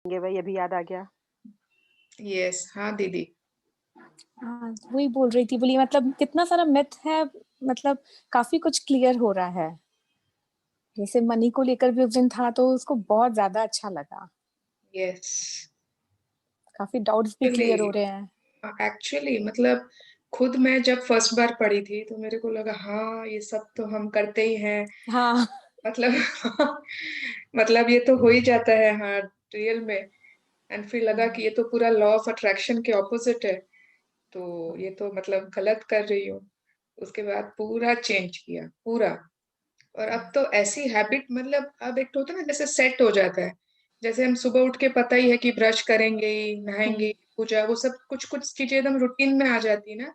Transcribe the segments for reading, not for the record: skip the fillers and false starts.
भाई अभी याद आ गया। यस, हाँ दीदी। हाँ, वही बोल रही थी, बोली मतलब कितना सारा मिथ है, मतलब काफी कुछ क्लियर हो रहा है। जैसे मनी को लेकर भी उस दिन था तो उसको बहुत ज्यादा अच्छा लगा। यस, काफी डाउट्स भी क्लियर हो रहे हैं। एक्चुअली मतलब खुद मैं जब फर्स्ट बार पढ़ी थी तो मेरे को लगा हाँ ये सब तो हम करते ही हैं। हाँ। मतलब मतलब ये तो हो ही जाता है हाँ रियल में। एंड फिर लगा कि ये तो पूरा लॉ ऑफ अट्रैक्शन के ऑपोजिट है, तो ये तो मतलब गलत कर रही हूँ। उसके बाद पूरा चेंज किया पूरा। और अब तो ऐसी हैबिट मतलब अब एक तो होता है ना जैसे सेट हो जाता है। जैसे हम सुबह उठ के पता ही है कि ब्रश करेंगे ही, नहाएंगे, पूजा, वो सब कुछ कुछ चीजें एकदम रूटीन में आ जाती है ना।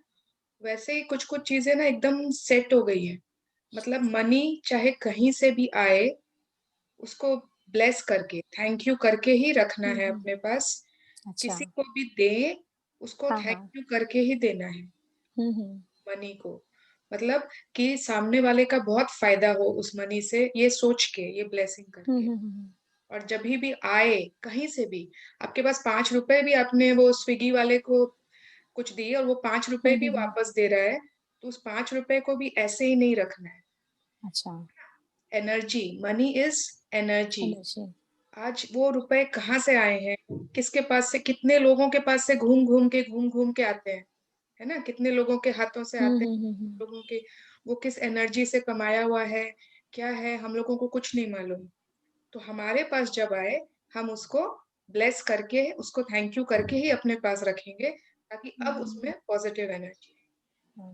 वैसे ही कुछ कुछ चीजें ना एकदम सेट हो गई है। मतलब मनी चाहे कहीं से भी आए, उसको ब्लेस करके थैंक यू करके ही रखना है अपने पास। अच्छा। किसी को भी दे, उसको हाँ थैंक हाँ। यू करके ही देना है हम्म। मनी को। मतलब कि सामने वाले का बहुत फायदा हो उस मनी से, ये सोच के, ये ब्लेसिंग करके। हम्म। और जब भी आए कहीं से भी, आपके पास 5 रुपए भी आपने वो स्विगी वाले को कुछ दिए और वो 5 रुपए भी वापस दे रहा है, तो उस 5 रुपए को भी ऐसे ही नहीं रखना है। अच्छा। Energy, money is energy. Energy. आज वो रुपए कहाँ से आए हैं, किसके पास से, कितने लोगों के पास से घूम घूम के आते हैं, है ना, कितने लोगों के हाथों से आते हैं, लोगों के, वो किस एनर्जी से कमाया हुआ है, क्या है, हम लोगों को कुछ नहीं मालूम। तो हमारे पास जब आए, हम उसको ब्लेस करके, उसको थैंक यू करके ही अपने पास रखेंगे, ताकि अब उसमें पॉजिटिव एनर्जी है।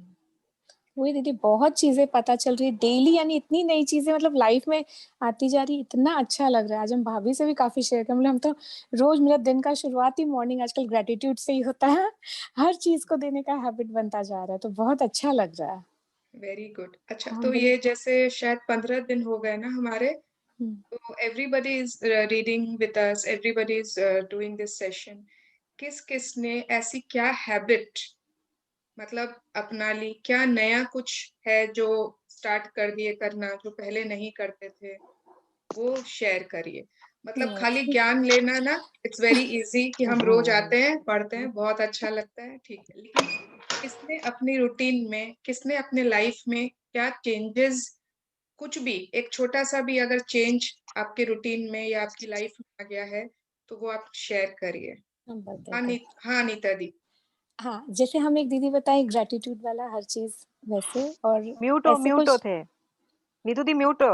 वही दीदी, बहुत चीजें पता चल रही है डेली, यानी इतनी नई चीजें मतलब लाइफ में आती जा रही, इतना अच्छा लग रहा है। आज हम भाभी से भी काफी शेयर कर, मतलब हम तो रोज, मेरा दिन का शुरुआत ही मॉर्निंग आजकल ग्रेटिट्यूड से ही होता है। हर चीज को देने का हैबिट बनता जा रहा है, तो बहुत अच्छा लग रहा है। Very good. अच्छा, हाँ तो बोलिए। ये जैसे शायद 15 दिन हो गए ना हमारे, हम्म। तो everybody is reading with us, everybody is doing this session। किस किस ने ऐसी क्या हैबिट मतलब अपना ली, क्या नया कुछ है जो स्टार्ट कर दिए करना, जो पहले नहीं करते थे, वो शेयर करिए। मतलब खाली नहीं। ज्ञान लेना ना, इट्स वेरी इजी कि हम रोज आते हैं, पढ़ते हैं, बहुत अच्छा लगता है, ठीक है, लेकिन किसने अपनी रूटीन में, किसने अपने लाइफ में क्या चेंजेस, कुछ भी एक छोटा सा भी अगर चेंज आपके रूटीन में या आपकी लाइफ में आ गया है, तो वो आप शेयर करिए। हम बताते हाँ थे। हाँ नीता दी। हाँ, जैसे हम एक दीदी बताए ग्रेटिट्यूड वाला हर चीज, वैसे और म्यूटो ऐसे म्यूटो कुछ। थे। नीतू दी म्यूटो।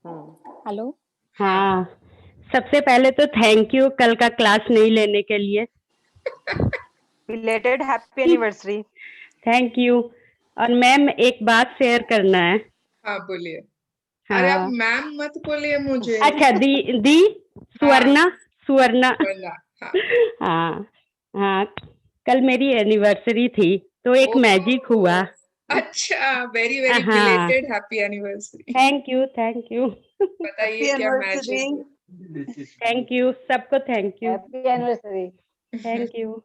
हम्म। हेलो। हाँ। हाँ, सबसे पहले तो थैंक यू कल का क्लास नहीं लेने के लिए। Belated happy anniversary. Thank you. और मैम एक बात शेयर करना है। हाँ बोलिए। अरे आप हाँ, मैम मत बोलिए मुझे। अच्छा दी हाँ सुवर्णा, सुवर्णा। बोला। हाँ। हाँ हाँ, कल मेरी एनिवर्सरी थी तो एक मैजिक हुआ। ओह, अच्छा, वेरी वेरी हाँ, belated happy anniversary. Thank you thank you. बताइए हैप्पी क्या मैजिक एनिवर्सरी। हुआ। थैंक यू सबको, thank you. Happy anniversary. Thank you.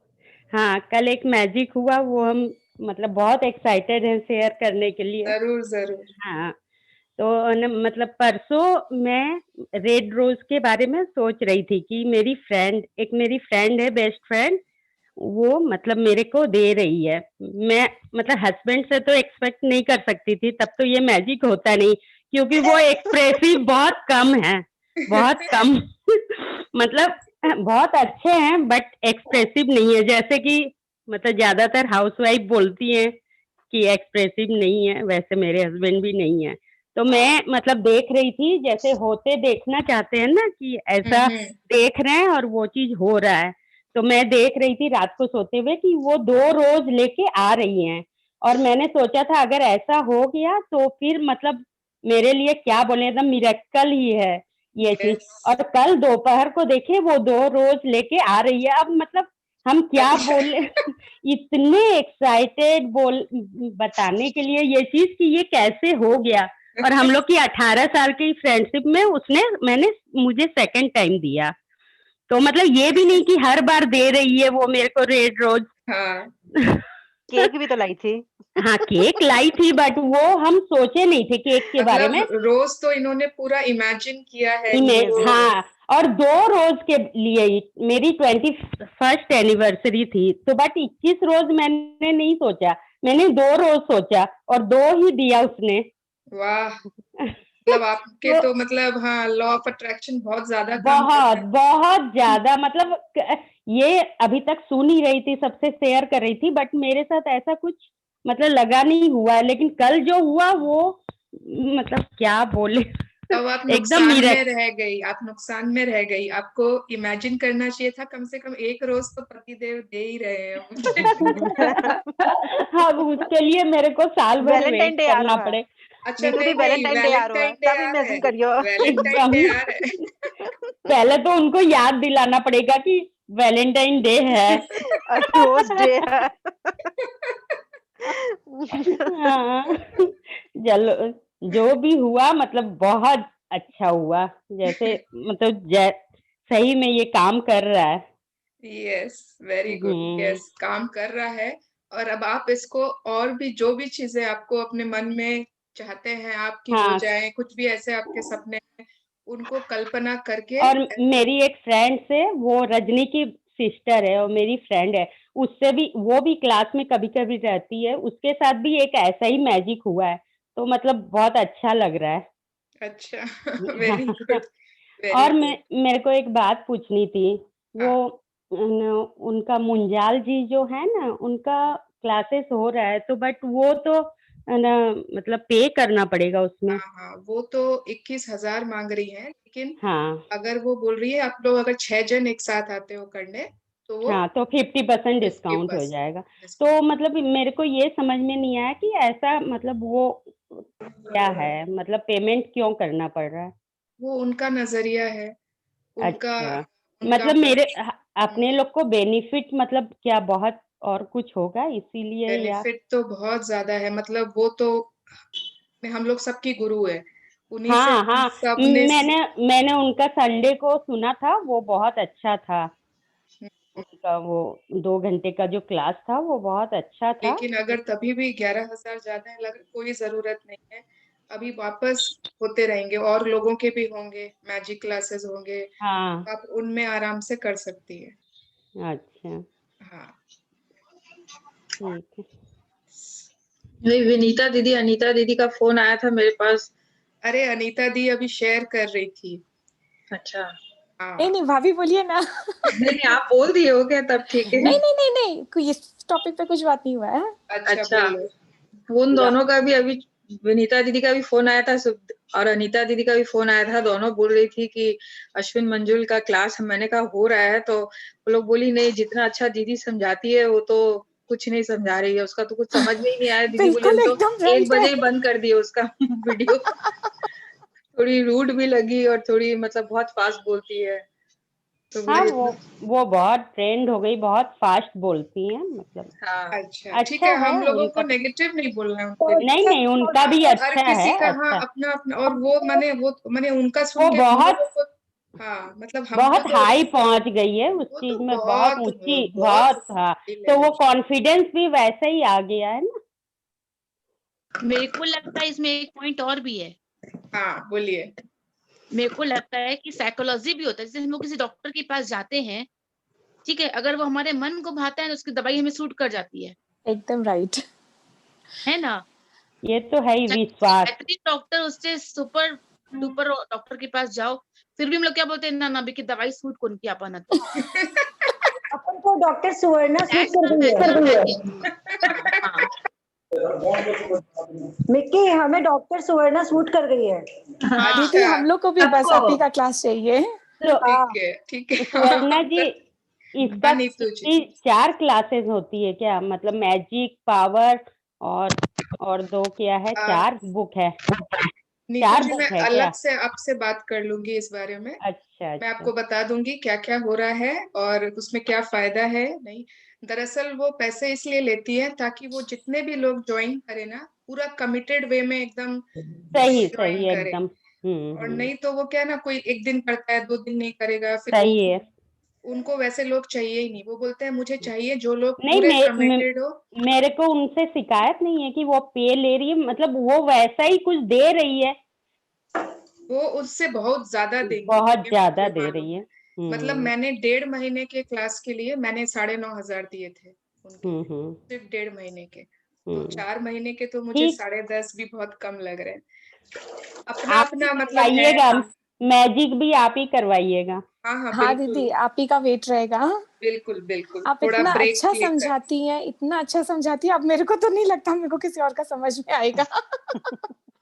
हाँ, कल एक मैजिक हुआ, वो हम मतलब बहुत एक्साइटेड हैं शेयर करने के लिए। जरूर जरूर। हाँ, तो मतलब परसों मैं रेड रोज के बारे में सोच रही थी कि मेरी फ्रेंड है, बेस्ट फ्रेंड, वो मतलब मेरे को दे रही है। मैं मतलब हस्बैंड से तो एक्सपेक्ट नहीं कर सकती थी, तब तो ये मैजिक होता नहीं, क्योंकि वो एक्सप्रेसिव बहुत कम है, बहुत कम। मतलब बहुत अच्छे हैं बट एक्सप्रेसिव नहीं है, जैसे कि मतलब ज्यादातर हाउसवाइफ बोलती हैं कि एक्सप्रेसिव नहीं है, वैसे मेरे हस्बैंड भी नहीं है। तो मैं मतलब देख रही थी, जैसे होते देखना चाहते हैं ना, कि ऐसा हम्म। देख रहे हैं और वो चीज हो रहा है। तो मैं देख रही थी रात को सोते हुए कि वो 2 रोज लेके आ रही हैं, और मैंने सोचा था अगर ऐसा हो गया तो फिर मतलब मेरे लिए क्या बोले, एकदम मिरेकल ही है ये चीज। यस। और कल दोपहर को देखे वो 2 रोज लेके आ रही है। अब मतलब हम क्या अच्छा। बोले, इतने एक्साइटेड बोल बताने के लिए ये चीज कि ये कैसे हो गया। और हम लोग की 18 साल की फ्रेंडशिप में मैंने मुझे सेकंड टाइम दिया। तो मतलब ये भी नहीं कि हर बार दे रही है वो मेरे को रेड रोज। हाँ केक भी तो लाई थी। हाँ, केक लाई थी, बट वो हम सोचे नहीं थे केक के बारे में। मतलब रोज तो इन्होंने पूरा इमेजिन किया है कि वो हाँ, और 2 रोज के लिए ही मेरी 21st एनिवर्सरी थी, तो बट 21 रोज मैंने नहीं सोचा, मैंने 2 रोज सोचा और 2 ही दिया उसने। वाह, मतलब आपके तो तो मतलब हाँ, लॉ ऑफ अट्रैक्शन बहुत ज्यादा काम कर बहुत रहा है। बहुत ज्यादा, मतलब ये अभी तक सुन ही रही थी, सबसे शेयर कर रही थी, बट मेरे साथ ऐसा कुछ मतलब लगा नहीं हुआ है, लेकिन कल जो हुआ वो मतलब क्या बोले तब आप एकदम नुकसान में मिरेकल। रह गई, आप नुकसान में रह गई। आपको इमेजिन करना चाहिए था, कम से कम एक रोज तो पतिदेव दे ही रहे हैं मुझे। अब उसके लिए मेरे को साल भर वैलेंटाइन वेट डे आ करना रहा है। पड़े। अच्छा, नीतू दी नहीं नहीं, वैलेंटाइन डे आ रहा है, वैलेंटाइन डे तब आ रहा इमेजिन है, करियो। वैलेंटाइन डे आ रहा है। पहले तो उनको याद दिलाना पड़ेगा कि वैलेंटाइन डे है। रोज डे है। हाँ, चलो, जो भी हुआ मतलब बहुत अच्छा हुआ, जैसे मतलब सही में ये काम कर रहा है। Yes, very good. Hmm. Yes, काम कर रहा है। और अब आप इसको और भी जो भी चीजें आपको अपने मन में चाहते हैं आपकी हो हाँ, जाए, कुछ भी ऐसे आपके सपने हैं, उनको कल्पना करके और मेरी एक फ्रेंड से, वो रजनी की सिस्टर है और मेरी फ्रेंड है, उससे भी, वो भी क्लास में कभी कभी रहती है, उसके साथ भी एक ऐसा ही मैजिक हुआ है, तो मतलब बहुत अच्छा लग रहा है। अच्छा। वेरी गुड, वेरी और गुड। मेरे को एक बात पूछनी थी, वो हाँ उनका मुंजाल जी जो है ना, उनका क्लासेस हो रहा है, तो बट वो तो ना मतलब पे करना पड़ेगा उसमें। हाँ हाँ, वो तो 21,000 मांग रही है, लेकिन हाँ अगर वो बोल रही है आप लोग अगर 6 जन एक साथ आते हो करने, तो वो हाँ, तो 50% डिस्काउंट हो 50% जाएगा। तो डिस्काउंट। मतलब मेरे को ये समझ में नहीं आया कि ऐसा मतलब वो क्या है, मतलब पेमेंट क्यों करना पड़ रहा है? वो उनका नजरिया है, उनका अच्छा, उनका मतलब मेरे हम्म, अपने लोग को बेनिफिट मतलब क्या बहुत और कुछ होगा इसीलिए, या? बेनिफिट तो बहुत ज्यादा है। मतलब वो तो हम लोग सबकी गुरु है, उन्हीं से हाँ हम हाँ, सब ने मैंने मैंने उनका संडे को सुना था, वो बहुत अच्छा था। उनका वो 2 घंटे का जो क्लास था वो बहुत अच्छा था। लेकिन अगर तभी भी 11,000 ज्यादा है, लग कोई जरूरत नहीं है। अभी वापस होते रहेंगे, और लोगों के भी होंगे, मैजिक क्लासेस होंगे, हाँ, आप उनमें आराम से कर सकती है। अच्छा, हाँ, ठीक है। नहीं, विनीता दीदी, अनीता दीदी का फोन आया था मेरे पास। अरे अनीता दी अभी शेयर कर रही थी। अच्छा। हाँ, नहीं नहीं भाभी बोलिए ना। नहीं नहीं, आप बोल दिए हो क्या? तब ठीक है। नहीं नहीं नहीं नहीं, कोई इस टॉपिक पे कुछ बात नहीं हुआ है। अच्छा अच्छा, बोलो। उन दोनों का भी अभी, विनीता दीदी का भी फोन आया था और अनीता दीदी का भी फोन आया था। दोनों बोल रही थी कि अश्विन मंजुल का क्लास, मैंने कहा हो रहा है, तो वो लोग बोली नहीं, जितना अच्छा दीदी समझाती है वो तो कुछ नहीं समझा रही है, उसका तो कुछ समझ में ही नहीं आया। दीदी बोली हम बिल्कुल तो एकदम 1 राइट है। बजे ही बंद कर दिए उसका वीडियो। थोड़ी रूड भी लगी और थोड़ी मतलब बहुत फास्ट बोलती है, तो हाँ, बोली वो बहुत ट्रेंड हो गई, बहुत फास्ट बोलती हैं, मतलब हाँ। अच्छा ठीक अच्छा है, है हम लोगों को उनका। नेगेटिव नहीं बोलना है उनके लिए। नहीं नहीं, उनका भी हर अच्छा किसी है, का हाँ अच्छा। अपना अपना, और वो माने उनका सुन वो के हम बहुत लोगों को, हाँ मतलब हमको बहुत तो हाई पहुंच गई है उस वो चीज तो में, बहुत बहुत ऊंची, बहुत बहुत। हाँ, हाई तो वो लेवल। कॉन्फिडेंस भी वैसे ही आ गया है ना। मेरे को लगता है इसमें एक पॉइंट और भी है। हाँ बोलिए। मेरे को लगता है कि साइकोलॉजी भी होता है। जैसे हम लोग किसी डॉक्टर के पास जाते हैं, ठीक है, अगर वो हमारे मन को भाता है तो उसकी दवाई हमें सूट कर जाती एकदम राइट। है ना। ये तो है ही विश्वास। डॉक्टर उससे सुपर डुपर डॉक्टर के पास जाओ, फिर भी हम लोग क्या बोलते हैं, ना ना बेकी दवाई सूट कौन किया अपन तो। अपन को डॉक्टर सुवर्णा सूट कर गई है। हाँ, मिक्की, हमें डॉक्टर सुवर्णा सूट कर गई है। दीदी अच्छा हम लोग को भी बस आप ही का क्लास चाहिए। तो ठीक है स्वर्णा जी, इसका हाँ नीतू जी। 4 क्लासेस होती है क्या, मतलब मैजिक पावर और 2 क्या है, आ, 4 बुक है, नीतू 4 जी, मैं बुक है अलग क्या? से आपसे बात कर लूंगी इस बारे में। अच्छा मैं अच्छा। आपको बता दूंगी क्या क्या हो रहा है और उसमें क्या फायदा है। नहीं, दरअसल वो पैसे इसलिए लेती है ताकि वो जितने भी लोग ज्वाइन करे ना, पूरा कमिटेड वे में एकदम सही ज्वाइन सही करे। एकदम। और नहीं तो वो क्या है ना, कोई एक दिन करता है, 2 दिन नहीं करेगा, फिर वो सही है। उनको वैसे लोग चाहिए ही नहीं, वो बोलते हैं मुझे चाहिए जो लोग नहीं, पूरे कमिटेड हो। मेरे को उनसे शिकायत नहीं है कि वो पे ले रही है, मतलब वो वैसा ही कुछ दे रही है, वो उससे बहुत ज्यादा देंगी, बहुत ये ज्यादा मुझे दे मालूम रही है। है। मतलब मैंने 1.5 महीने के क्लास के लिए मैंने 9,500 दिए थे उनके, हम्म सिर्फ 1.5 महीने के। तो हम्म 4 महीने के तो मुझे ठीक, 10.5 भी बहुत कम लग रहे हैं। अपना आप ही अपना मतलब है। करवाइएगा, मैजिक भी आप ही करवाइएगा। हाँ हाँ हाँ बिल्कुल दीदी, आप ही का वेट रहेगा। बिल्कुल बिल्कुल, आप थोड़ा इतना ब्रेक अच्छा लेकर। समझाती हैं, इतना अच्छा समझाती हैं, अब मेरे को तो नहीं लगता मेरे को किसी और का समझ में आएगा।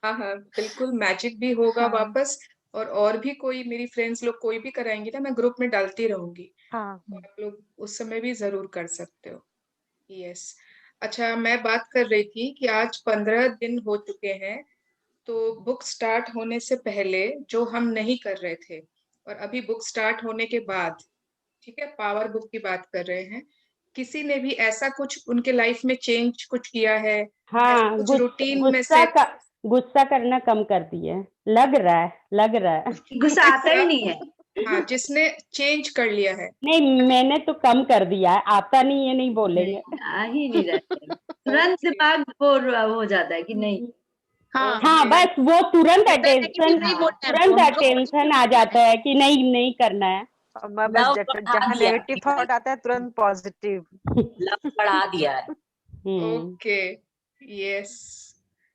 हाँ हाँ बिल्कुल, मैजिक भी होगा हाँ वापस। और भी कोई मेरी फ्रेंड्स लोग कोई भी कराएंगी ना, मैं ग्रुप में डालती रहूंगी, हाँ। तो आप लोग उस समय भी जरूर कर सकते हो। यस। अच्छा, मैं बात कर रही थी कि आज 15 दिन हो चुके हैं, तो बुक स्टार्ट होने से पहले जो हम नहीं कर रहे थे, और अभी बुक स्टार्ट होने के बाद, ठीक है, पावर बुक की बात कर रहे हैं, किसी ने भी ऐसा कुछ उनके लाइफ में चेंज कुछ किया है, ऐसा हाँ, कुछ रूटीन में गुस्सा सेट? गुस्सा करना कम कर दिया है, लग रहा है। गुस्सा आता ही नहीं है। हाँ, जिसने चेंज कर लिया है। नहीं, मैंने तो कम कर दिया है, आता नहीं है, नहीं बोलेंगे। नहीं, आ ही नहीं रहा है। तुरंत ओके दिमाग हो जाता है कि नहीं। हाँ, हाँ, ओके बस वो तुरंत लगता है कि अटेंशन, नहीं बोलना है तुरंत हमको, अटेंशन आ जाता है कि नहीं नहीं करना है। और मैं बस लव बढ़ा जहाँ दिया नेगेटिव थॉट आता है तुरंत पॉजिटिव। लव बढ़ा दिया है। ओके। यस।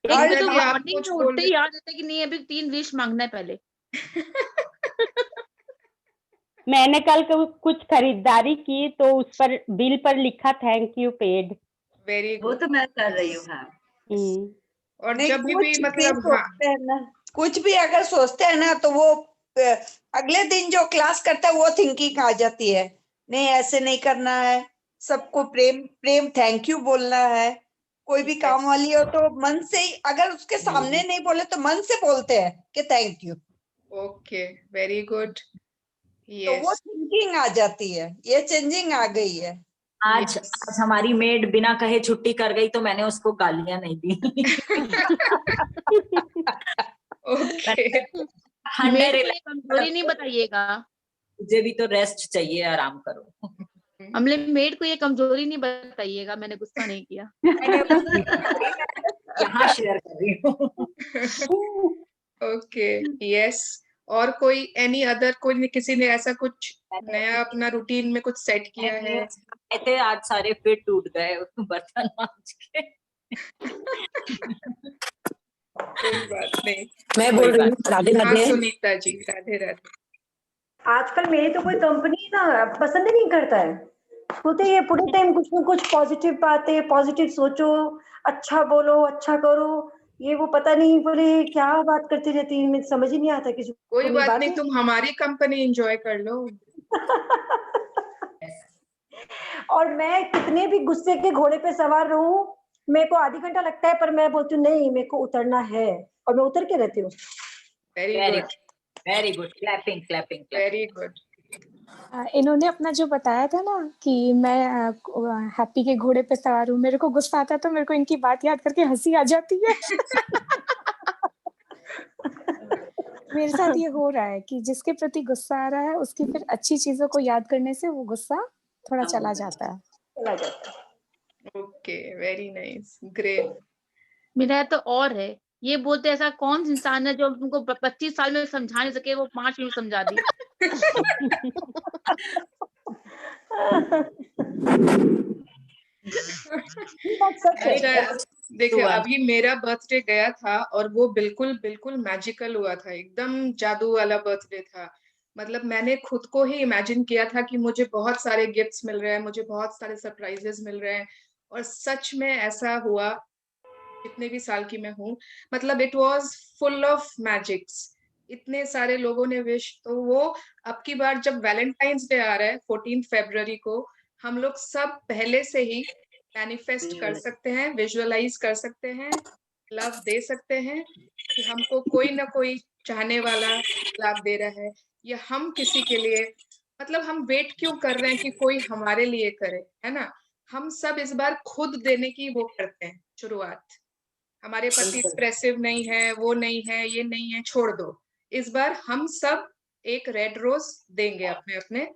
एक गीता भी तो जी आप मॉर्निंग कुछ में बोल उठते ही याद आता है कि नहीं अभी 3 विश मांगना है पहले। मैंने कल कुछ खरीदारी की तो उस पर बिल पर लिखा थैंक यू पेड। वेरी वो गुड। तो मैं कर रही हूँ। हाँ, और नहीं, जब भी कुछ भी मतलब, हाँ सोचते हैं ना, कुछ भी अगर सोचते हैं ना तो वो अगले दिन जो क्लास करता है वो थिंकिंग आ जाती है। नहीं, ऐसे नहीं करना है, सबको प्रेम प्रेम थैंक यू बोलना है। कोई भी काम यस, वाली हो तो मन से ही, अगर उसके सामने नहीं बोले तो मन से बोलते हैं कि thank you, okay, very good. तो वो यस थिंकिंग आ जाती है, ये चेंजिंग आ गई है। आज यस। आज हमारी मेड बिना कहे छुट्टी कर गई तो मैंने उसको गालियां नहीं दी। ओके। ठंडे मेरे को ये रिलैक्स, कमजोरी नहीं बताइएगा, मुझे भी तो रेस्ट चाहिए, आराम करो। हमने मेड को ये कमजोरी नहीं बताइएगा, मैंने गुस्सा नहीं किया। यहाँ शेयर कर रही हूँ। ओके। यस। और कोई एनी अदर, कोई किसी ने ऐसा कुछ नया अपना रूटीन में कुछ सेट किया है? थे आज सारे फिर टूट गए बर्तन मांज के। कोई बात नहीं। मैं बोल रही हूँ, राधे हाँ राधे। सुनीता जी, राधे राधे। आजकल मेरी तो कोई कंपनी ना पसंद ही नहीं करता है। बोलते ये पूरे टाइम कुछ ना कुछ पॉजिटिव बातें, पॉजिटिव सोचो, अच्छा बोलो, अच्छा करो। ये वो पता नहीं बोले क्या बात करती रहती है, मुझे समझ ही नहीं आता किसी कोई को मेरी बात नहीं, बातें। तुम हमारी कंपनी एंजॉय कर लो। और मैं कितने भी गुस्से के घोड़े पे सवार रहूं, मेरे को आधी घंटा लगता है, पर मैं बोलती हूँ नहीं, मेरे को उतरना है, और मैं उतर के रहती हूँ। Very very good, very good, clapping clapping clapping. Very good. इन्होंने अपना जो बताया था ना कि मैं हैप्पी के घोड़े पे सवार हूँ, मेरे को गुस्सा आता है तो मेरे को इनकी बात याद करके हंसी आ जाती है। मेरे साथ ये हो रहा है कि जिसके प्रति गुस्सा आ रहा है उसकी फिर अच्छी चीजों को याद करने से वो गुस्सा थोड़ा चला जाता है। चला जाता है। Okay, very nice, great. मेरा तो और है, ये बोलते ऐसा कौन इंसान है जो तुमको 25 साल में समझा नहीं सके, वो 5 मिनट समझा दी। ये बात सच है। अच्छा, देखिए अभी मेरा बर्थडे गया था और वो बिल्कुल बिल्कुल मैजिकल हुआ था, एकदम जादू वाला बर्थडे था। मतलब मैंने खुद को ही इमेजिन किया था कि मुझे बहुत सारे गिफ्ट्स मिल रहे हैं, मुझे बहुत सारे सरप्राइजेस मिल रहे हैं, और सच में ऐसा हुआ। जितने भी साल की मैं हूँ, मतलब it was full of magics. इतने सारे लोगों ने विश, तो वो अब की बार जब वैलेंटाइंस डे आ रहा है 14 फरवरी को, हम लोग सब पहले से ही मैनिफेस्ट कर सकते हैं, विजुअलाइज कर सकते हैं, लव दे सकते हैं कि हमको कोई ना कोई चाहने वाला लव दे रहा है, या हम किसी के लिए, मतलब हम वेट क्यों कर रहे हैं कि कोई हमारे लिए करे, है ना? हम सब इस बार खुद देने की वो करते हैं शुरुआत। हमारे पति एक्सप्रेसिव नहीं है, वो नहीं है, ये नहीं है, छोड़ दो। इस बार हम सब एक रेड रोज देंगे अपने अपने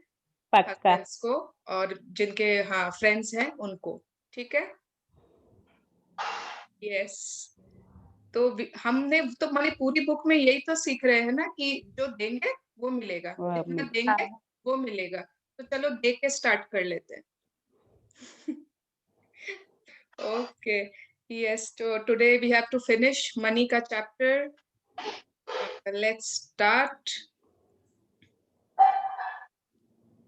पक्का। हस्बैंड्स को और जिनके हाँ फ्रेंड्स हैं उनको, ठीक है। यस, तो हमने तो हमारी पूरी बुक में यही तो सीख रहे हैं ना कि जो देंगे वो मिलेगा, वो जितना मिल- देंगे वो मिलेगा। तो चलो दे के स्टार्ट कर लेते हैं। ओके, यस, तो today we have to finish money का चैप्टर। Let's start.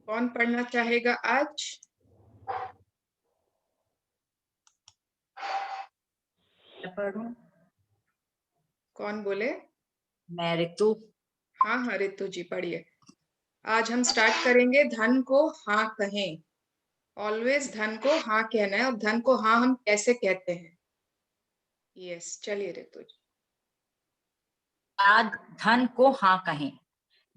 कौन पढ़ना चाहेगा आज? मैं पढ़ूं? कौन बोले? मैं ऋतु। हाँ हाँ रितु जी पढ़िए। आज हम स्टार्ट करेंगे धन को हाँ कहें। ऑलवेज धन को हाँ कहना है, और धन को हाँ हम कैसे कहते हैं। यस, चलिए रितु जी। याद धन को हाँ कहें।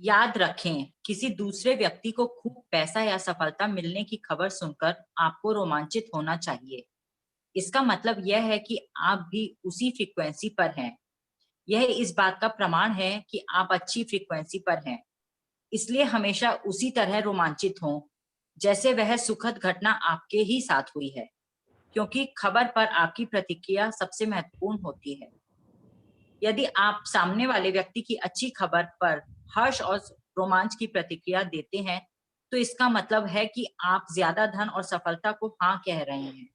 याद रखें, किसी दूसरे व्यक्ति को खूब पैसा या सफलता मिलने की खबर सुनकर आपको रोमांचित होना चाहिए। इसका मतलब यह है कि आप भी उसी फ्रीक्वेंसी पर हैं। यह इस बात का प्रमाण है कि आप अच्छी फ्रीक्वेंसी पर हैं। इसलिए हमेशा उसी तरह रोमांचित हों जैसे वह सुखद घटना आपके ही साथ हुई है, क्योंकि खबर पर आपकी प्रतिक्रिया सबसे महत्वपूर्ण होती है। यदि आप सामने वाले व्यक्ति की अच्छी खबर पर हर्ष और रोमांच की प्रतिक्रिया देते हैं, तो इसका मतलब है कि आप ज्यादा धन और सफलता को हाँ कह रहे हैं।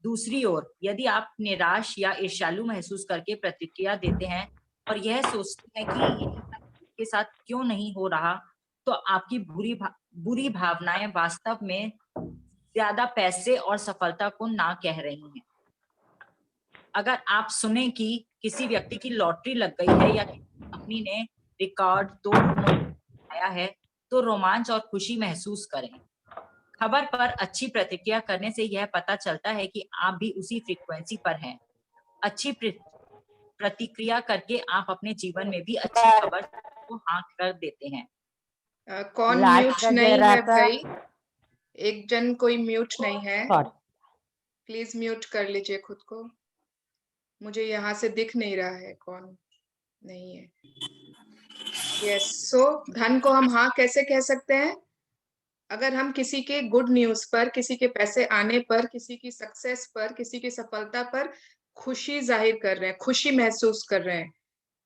दूसरी ओर, यदि आप निराश या ईर्ष्यालु महसूस करके प्रतिक्रिया देते हैं और यह सोचते हैं कि के साथ क्यों नहीं हो रहा, तो आपकी बुरी भावनाएं वास्तव में ज्यादा पैसे और सफलता को ना कह रही हैं। अगर आप सुने कि किसी व्यक्ति की लॉटरी लग गई है या कंपनी ने रिकॉर्ड तोड़ आया है, तो रोमांच और खुशी महसूस करें। खबर पर अच्छी प्रतिक्रिया करने से यह पता चलता है कि आप भी उसी फ्रीक्वेंसी पर हैं। अच्छी प्रतिक्रिया करके आप अपने जीवन में भी अच्छी खबर को हाँ कर देते हैं। कौन लास्ट म्यूट का नहीं जरा है सा भाई? एक जन कोई म्यूट नहीं है, सॉरी। प्लीज म्यूट कर लीजिए खुद को। मुझे यहाँ से दिख नहीं रहा है कौन नहीं है। यस, सो धन को हम हाँ कैसे कह सकते हैं? अगर हम किसी के गुड न्यूज पर, किसी के पैसे आने पर, किसी की सक्सेस पर, किसी की सफलता पर खुशी जाहिर कर रहे हैं, खुशी महसूस कर रहे हैं,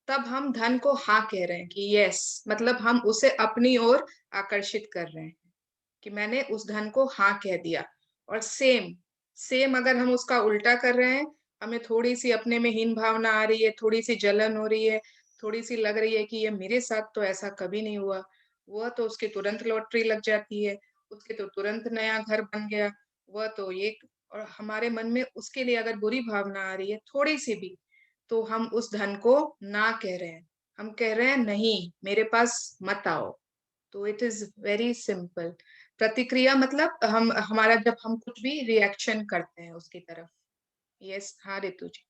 तब हम धन को हाँ कह रहे हैं कि यस, मतलब हम उसे अपनी ओर आकर्षित कर रहे हैं कि मैंने उस धन को हाँ कह दिया। और सेम अगर हम उसका उल्टा कर रहे हैं, हमें थोड़ी सी अपने में हीन भावना आ रही है, थोड़ी सी जलन हो रही है, थोड़ी सी लग रही है कि ये मेरे साथ तो ऐसा कभी नहीं हुआ, वह तो उसके तुरंत लॉटरी लग जाती है, उसके तो तुरंत नया घर बन गया, वह तो ये, और हमारे मन में उसके लिए अगर बुरी भावना आ रही है थोड़ी सी भी, तो हम उस धन को ना कह रहे हैं। हम कह रहे हैं नहीं, मेरे पास मत आओ। तो इट इज वेरी सिंपल। प्रतिक्रिया मतलब हमारा जब हम कुछ भी रिएक्शन करते हैं उसकी तरफ। यस, हाँ रितु जी।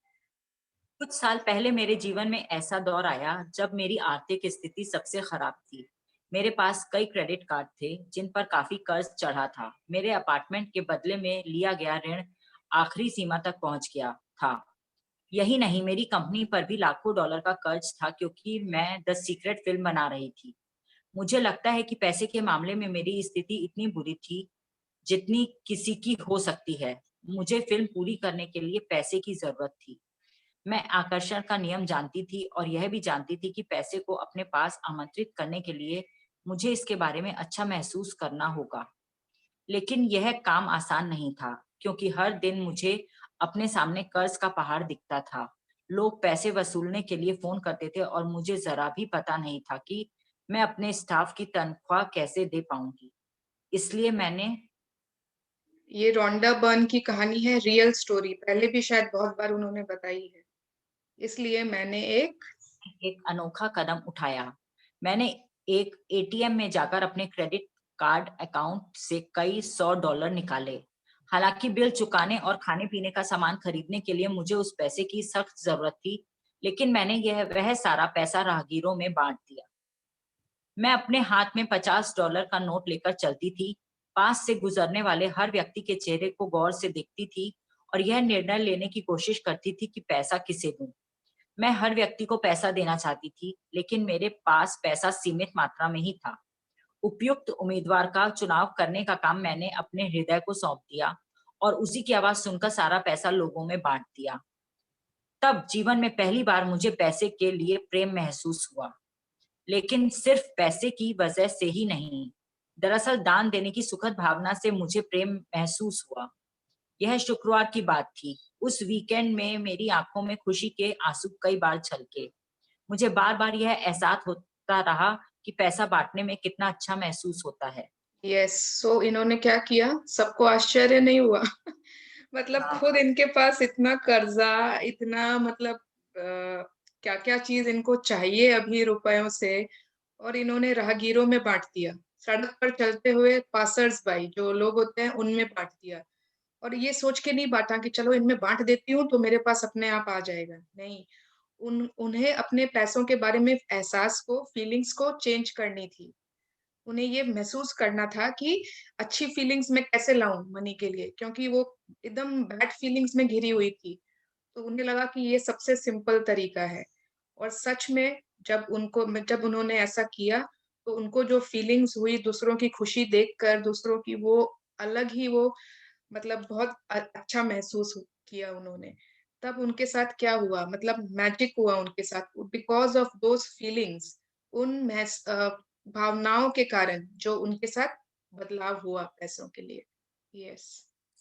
कुछ साल पहले मेरे जीवन में ऐसा दौर आया जब मेरी आर्थिक स्थिति सबसे खराब थी। मेरे पास कई क्रेडिट कार्ड थे जिन पर काफी कर्ज चढ़ा था। मेरे अपार्टमेंट के बदले में लिया गया ऋण आखिरी सीमा तक पहुंच गया था। यही नहीं, मेरी कंपनी पर भी लाखों डॉलर का कर्ज था क्योंकि मैं द सीक्रेट फिल्म बना रही थी। मुझे लगता है कि पैसे के मामले में मेरी स्थिति इतनी बुरी थी जितनी किसी की हो सकती है। मुझे फिल्म पूरी करने के लिए पैसे की जरूरत थी। मैं आकर्षण का नियम जानती थी और यह भी जानती थी कि पैसे को अपने पास आमंत्रित करने के लिए मुझे इसके बारे में अच्छा महसूस करना होगा। लेकिन यह काम आसान नहीं था क्योंकि हर दिन मुझे अपने सामने कर्ज का पहाड़ दिखता था। लोग पैसे वसूलने के लिए फोन करते थे और मुझे जरा भी पता नहीं था कि मैं अपने स्टाफ की तनख्वाह कैसे दे पाऊंगी। इसलिए मैंने ये रोंडा बर्न की कहानी है, रियल स्टोरी, पहले भी शायद बहुत बार उन्होंने बताई है। इसलिए मैंने एक अनोखा कदम उठाया। मैंने एक एटीएम में जाकर अपने क्रेडिट कार्ड अकाउंट से कई $100 निकाले। हालांकि बिल चुकाने और खाने पीने का सामान खरीदने के लिए मुझे उस पैसे की सख्त जरूरत थी, लेकिन मैंने वह सारा पैसा राहगीरों में बांट दिया। मैं अपने हाथ में $50 का नोट लेकर चलती थी, पास से गुजरने वाले हर व्यक्ति के चेहरे को गौर से देखती थी और यह निर्णय लेने की कोशिश करती थी कि पैसा किसे दूं। मैं हर व्यक्ति को पैसा देना चाहती थी, लेकिन मेरे पास पैसा सीमित मात्रा में ही था। उपयुक्त उम्मीदवार का चुनाव करने का काम मैंने अपने हृदय को सौंप दिया और उसी की आवाज सुनकर सारा पैसा लोगों में बांट दिया। तब जीवन में पहली बार मुझे पैसे के लिए प्रेम महसूस हुआ, लेकिन सिर्फ पैसे की वजह से ही नहीं। दरअसल दान देने की सुखद भावना से मुझे प्रेम महसूस हुआ। यह शुक्रवार की बात थी। उस वीकेंड में मेरी आंखों में खुशी के आंसू कई बार छलके। मुझे बार-बार यह एहसास होता रहा कि पैसा बांटने में कितना अच्छा महसूस होता है। यस, सो इन्होंने क्या किया, सबको आश्चर्य नहीं हुआ? मतलब हाँ। खुद इनके पास इतना कर्जा, इतना मतलब क्या-क्या चीज इनको चाहिए अभी रुपयों से, और इन्होंने राहगीरों में बांट दिया। सड़क पर चलते हुए पासर्स बाई जो लोग होते हैं उनमें बांट दिया, और ये सोच के नहीं बांटा कि चलो इनमें बांट देती हूँ तो मेरे पास अपने आप आ जाएगा। नहीं, उन्हें अपने पैसों के बारे में एहसास को, फीलिंग्स को चेंज करनी थी। उन्हें ये महसूस करना था कि अच्छी फीलिंग्स मैं कैसे लाऊं मनी के लिए, क्योंकि वो एकदम बैड फीलिंग्स में घिरी हुई थी। तो उन्हें लगा कि ये सबसे सिंपल तरीका है, और सच में जब उन्होंने ऐसा किया तो उनको जो फीलिंग्स हुई दूसरों की खुशी देखकर, दूसरों की वो अलग ही वो मतलब बहुत अच्छा महसूस किया उन्होंने। तब उनके साथ क्या हुआ, मतलब मैजिक हुआ उनके साथ, बिकॉज़ ऑफ दोज़ फीलिंग्स, भावनाओं के कारण जो उनके साथ बदलाव हुआ पैसों के लिए। यस।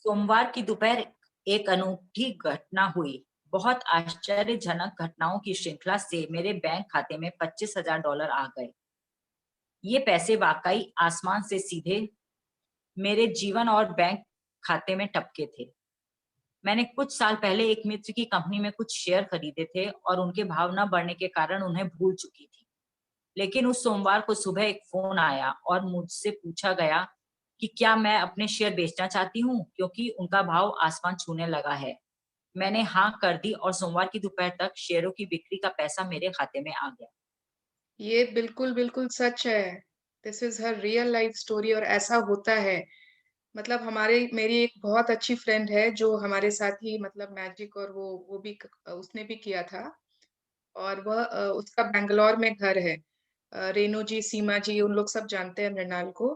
सोमवार की दोपहर एक अनूठी घटना हुई। बहुत आश्चर्यजनक घटनाओं की श्रृंखला से मेरे बैंक खाते में $25,000 आ गए। ये पैसे वाकई आसमान से सीधे मेरे जीवन और बैंक खाते में टपके थे। मैंने कुछ साल पहले एक मित्र की कंपनी में कुछ शेयर खरीदे थे और उनके भाव न बढ़ने के कारण उन्हें भूल चुकी थी। लेकिन उस सोमवार को सुबह एक फोन आया और मुझसे पूछा गया कि क्या मैं अपने शेयर बेचना चाहती हूँ क्योंकि उनका भाव आसमान छूने लगा है। मैंने हाँ कर दी और सोमवार की दोपहर तक शेयरों की बिक्री का पैसा मेरे खाते में आ गया। ये बिल्कुल सच है। This is her real life story, और ऐसा होता है। मतलब मेरी एक बहुत अच्छी फ्रेंड है जो हमारे साथ ही मतलब मैजिक, और वो भी उसने भी किया था, और वह उसका बैंगलोर में घर है। रेनू जी, सीमा जी, उन लोग सब जानते हैं मृणाल को।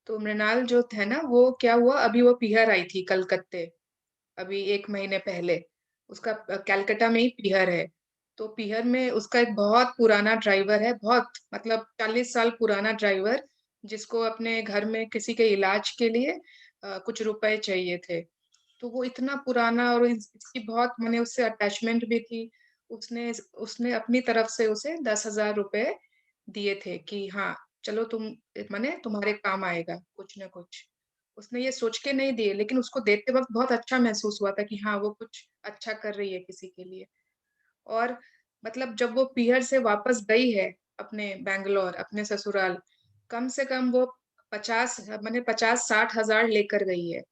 तो मृणाल जो है ना, वो क्या हुआ, अभी वो पीहर आई थी कलकत्ते, अभी 1 महीने पहले। उसका कलकत्ता में ही पीहर है। तो पीहर में उसका एक बहुत पुराना ड्राइवर है, बहुत मतलब 40 साल पुराना ड्राइवर, जिसको अपने घर में किसी के इलाज के लिए कुछ रुपए चाहिए थे। तो वो इतना पुराना, और इसकी बहुत माने उससे अटैचमेंट भी थी। उसने उसने अपनी तरफ से उसे 10,000 रुपए दिए थे कि हाँ, चलो माने तुम्हारे काम आएगा कुछ ना कुछ। उसने ये सोच के नहीं दिए, लेकिन उसको देते वक़्त बहुत अच्छा महसूस हुआ था कि हाँ, वो कुछ अच्छा कर रही है किसी के लिए। और मतलब जब वो पीहर से वापस गई है अपने बैंगलोर, अपने ससुराल, कम से कम वो 50-60 हज़ार लेकर गई है।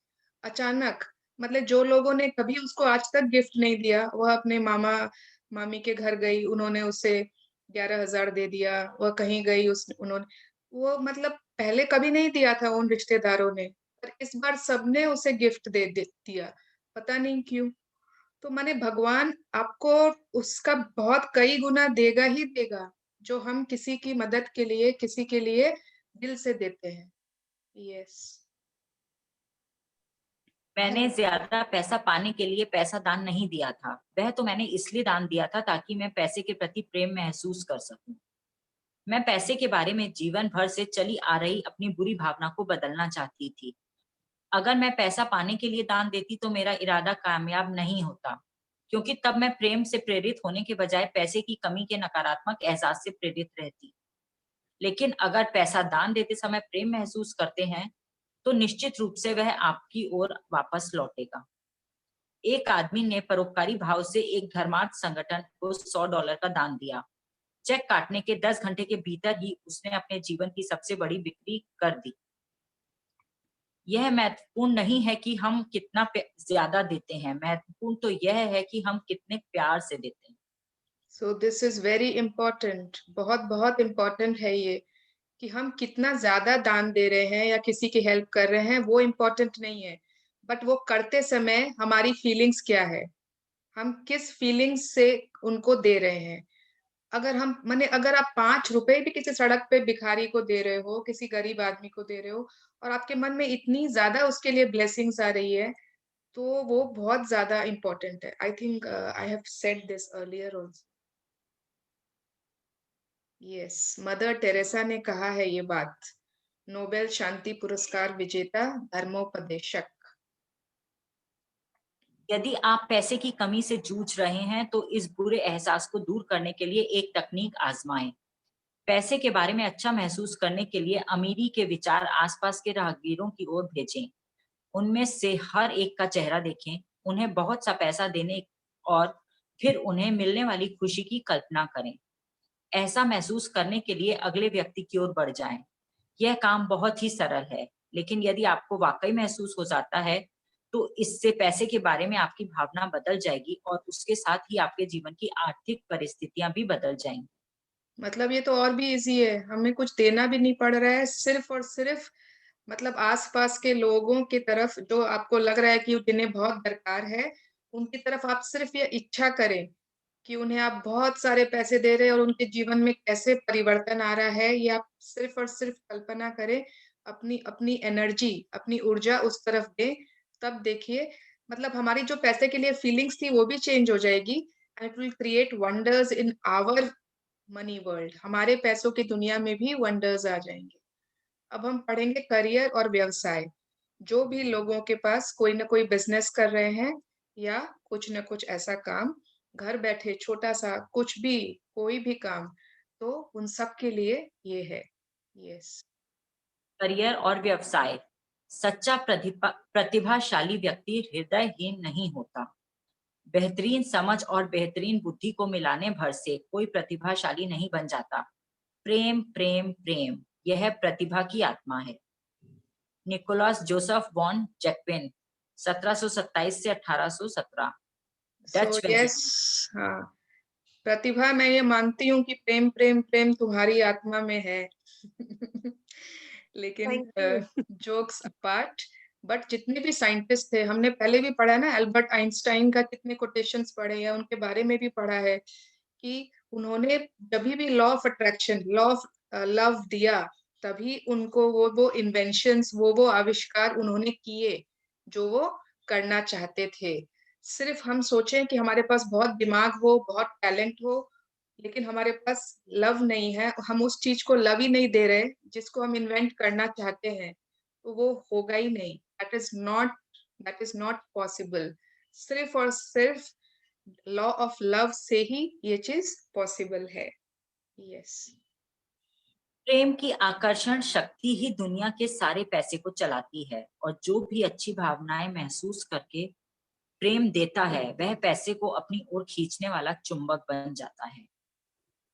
अचानक, मतलब जो लोगों ने कभी उसको आज तक गिफ्ट नहीं दिया, वह अपने मामी के घर गई, उन्होंने उसे 11,000 दे दिया। वह कहीं गई, उस उन्होंने वो मतलब पहले कभी नहीं दिया था उन रिश्तेदारों ने, पर इस बार सबने उसे गिफ्ट दे दिया। पता नहीं क्यों? तो माने भगवान आपको उसका बहुत कई गुना देगा ही देगा, जो हम किसी की मदद के लिए, किसी के लिए दिल से देते हैं। यस। मैंने ज्यादा पैसा पाने के लिए पैसा दान नहीं दिया था। वह तो मैंने इसलिए दान दिया था ताकि मैं पैसे के प्रति प्रेम महसूस कर सकूं। मैं पैसे के बारे में जीवन भर से चली आ रही अपनी बुरी भावना को बदलना चाहती थी। अगर मैं पैसा पाने के लिए दान देती तो मेरा इरादा कामयाब नहीं होता, क्योंकि तब मैं प्रेम से प्रेरित होने के बजाय पैसे की कमी के नकारात्मक एहसास से प्रेरित रहती। लेकिन अगर पैसा दान देते समय प्रेम महसूस करते हैं, तो निश्चित रूप से वह आपकी ओर वापस लौटेगा। एक आदमी ने परोपकारी भाव से एक धर्मार्थ संगठन को $100 का दान दिया। चेक काटने के 10 घंटे के भीतर ही उसने अपने जीवन की सबसे बड़ी बिक्री कर दी। यह महत्वपूर्ण नहीं है कि हम कितना ज्यादा देते हैं, महत्वपूर्ण तो यह है कि हम कितने प्यार से देते हैं। So this is very important, बहुत इम्पोर्टेंट है ये, कि हम कितना ज्यादा दान दे रहे हैं या किसी की हेल्प कर रहे हैं, वो इम्पोर्टेंट नहीं है, बट वो करते समय हमारी फीलिंग्स क्या है, हम किस फीलिंग्स से उनको दे रहे हैं। अगर आप 5 रुपए भी किसी सड़क पे भिखारी को दे रहे हो, किसी गरीब आदमी को दे रहे हो, और आपके मन में इतनी ज्यादा उसके लिए ब्लेसिंग्स आ रही है, तो वो बहुत ज्यादा इम्पोर्टेंट है। I think I have said this earlier also. Yes, mother Teresa ने कहा है ये बात, नोबेल शांति पुरस्कार विजेता धर्मोपदेशक। यदि आप पैसे की कमी से जूझ रहे हैं तो इस बुरे एहसास को दूर करने के लिए एक तकनीक आजमाएं। पैसे के बारे में अच्छा महसूस करने के लिए अमीरी के विचार आसपास के राहगीरों की ओर भेजें। उनमें से हर एक का चेहरा देखें, उन्हें बहुत सा पैसा देने और फिर उन्हें मिलने वाली खुशी की कल्पना करें। ऐसा महसूस करने के लिए अगले व्यक्ति की ओर बढ़ जाएं। यह काम बहुत ही सरल है, लेकिन यदि आपको वाकई महसूस हो जाता है, तो इससे पैसे के बारे में आपकी भावना बदल जाएगी और उसके साथ ही आपके जीवन की आर्थिक परिस्थितियां भी बदल जाएंगी। मतलब ये तो और भी इजी है, हमें कुछ देना भी नहीं पड़ रहा है, सिर्फ और सिर्फ मतलब आसपास के लोगों की तरफ जो आपको लग रहा है कि जिन्हें बहुत दरकार है, उनकी तरफ आप सिर्फ ये इच्छा करें कि उन्हें आप बहुत सारे पैसे दे रहे हैं और उनके जीवन में कैसे परिवर्तन आ रहा है, ये आप सिर्फ और सिर्फ कल्पना करें। अपनी अपनी एनर्जी, अपनी ऊर्जा उस तरफ दें, तब देखिए मतलब हमारी जो पैसे के लिए फीलिंग्स थी वो भी चेंज हो जाएगी, and it will create wonders in our money world. हमारे पैसों की दुनिया में भी वंडर्स आ जाएंगे। अब हम पढ़ेंगे करियर और व्यवसाय। जो भी लोगों के पास कोई ना कोई बिजनेस कर रहे हैं या कुछ ना कुछ ऐसा काम, घर बैठे छोटा सा कुछ भी, कोई भी काम, तो उन सब के लिए ये है। यस। करियर और व्यवसाय। सच्चा प्रतिभाशाली व्यक्ति हृदयहीन नहीं होता। बेहतरीन समझ और बेहतरीन बुद्धि को मिलाने भर से कोई प्रतिभाशाली नहीं बन जाता। प्रेम प्रेम प्रेम, यह प्रतिभा की आत्मा है। निकोलस जोसेफ वॉन जैक्विन, 1727 से 1817, डच सो वैज्ञानिक। यस, हाँ, प्रतिभा मैं ये मानती हूँ कि प्रेम प्रेम प्रेम तुम्हारी आत्मा में है। लेकिन thank you. Jokes apart, but जितने भी साइंटिस्ट थे, हमने पहले भी पढ़ा है ना, एल्बर्ट आइंस्टाइन का कितने कोटेशंस पढ़े हैं, उनके बारे में भी पढ़ा है कि उन्होंने जब भी law of attraction, law of love दिया, तभी उनको वो इन्वेंशंस, वो आविष्कार उन्होंने किए जो वो करना चाहते थे। सिर्फ हम सोचें कि हमारे पास बहुत दिमाग हो, बहुत टैलेंट हो, लेकिन हमारे पास लव नहीं है, हम उस चीज को लव ही नहीं दे रहे जिसको हम इन्वेंट करना चाहते हैं, तो वो होगा ही नहीं। That is not possible. सिर्फ और सिर्फ लॉ ऑफ लव से ही ये चीज पॉसिबल है। यस। प्रेम की आकर्षण शक्ति ही दुनिया के सारे पैसे को चलाती है, और जो भी अच्छी भावनाएं महसूस करके प्रेम देता है, वह पैसे को अपनी ओर खींचने वाला चुंबक बन जाता है।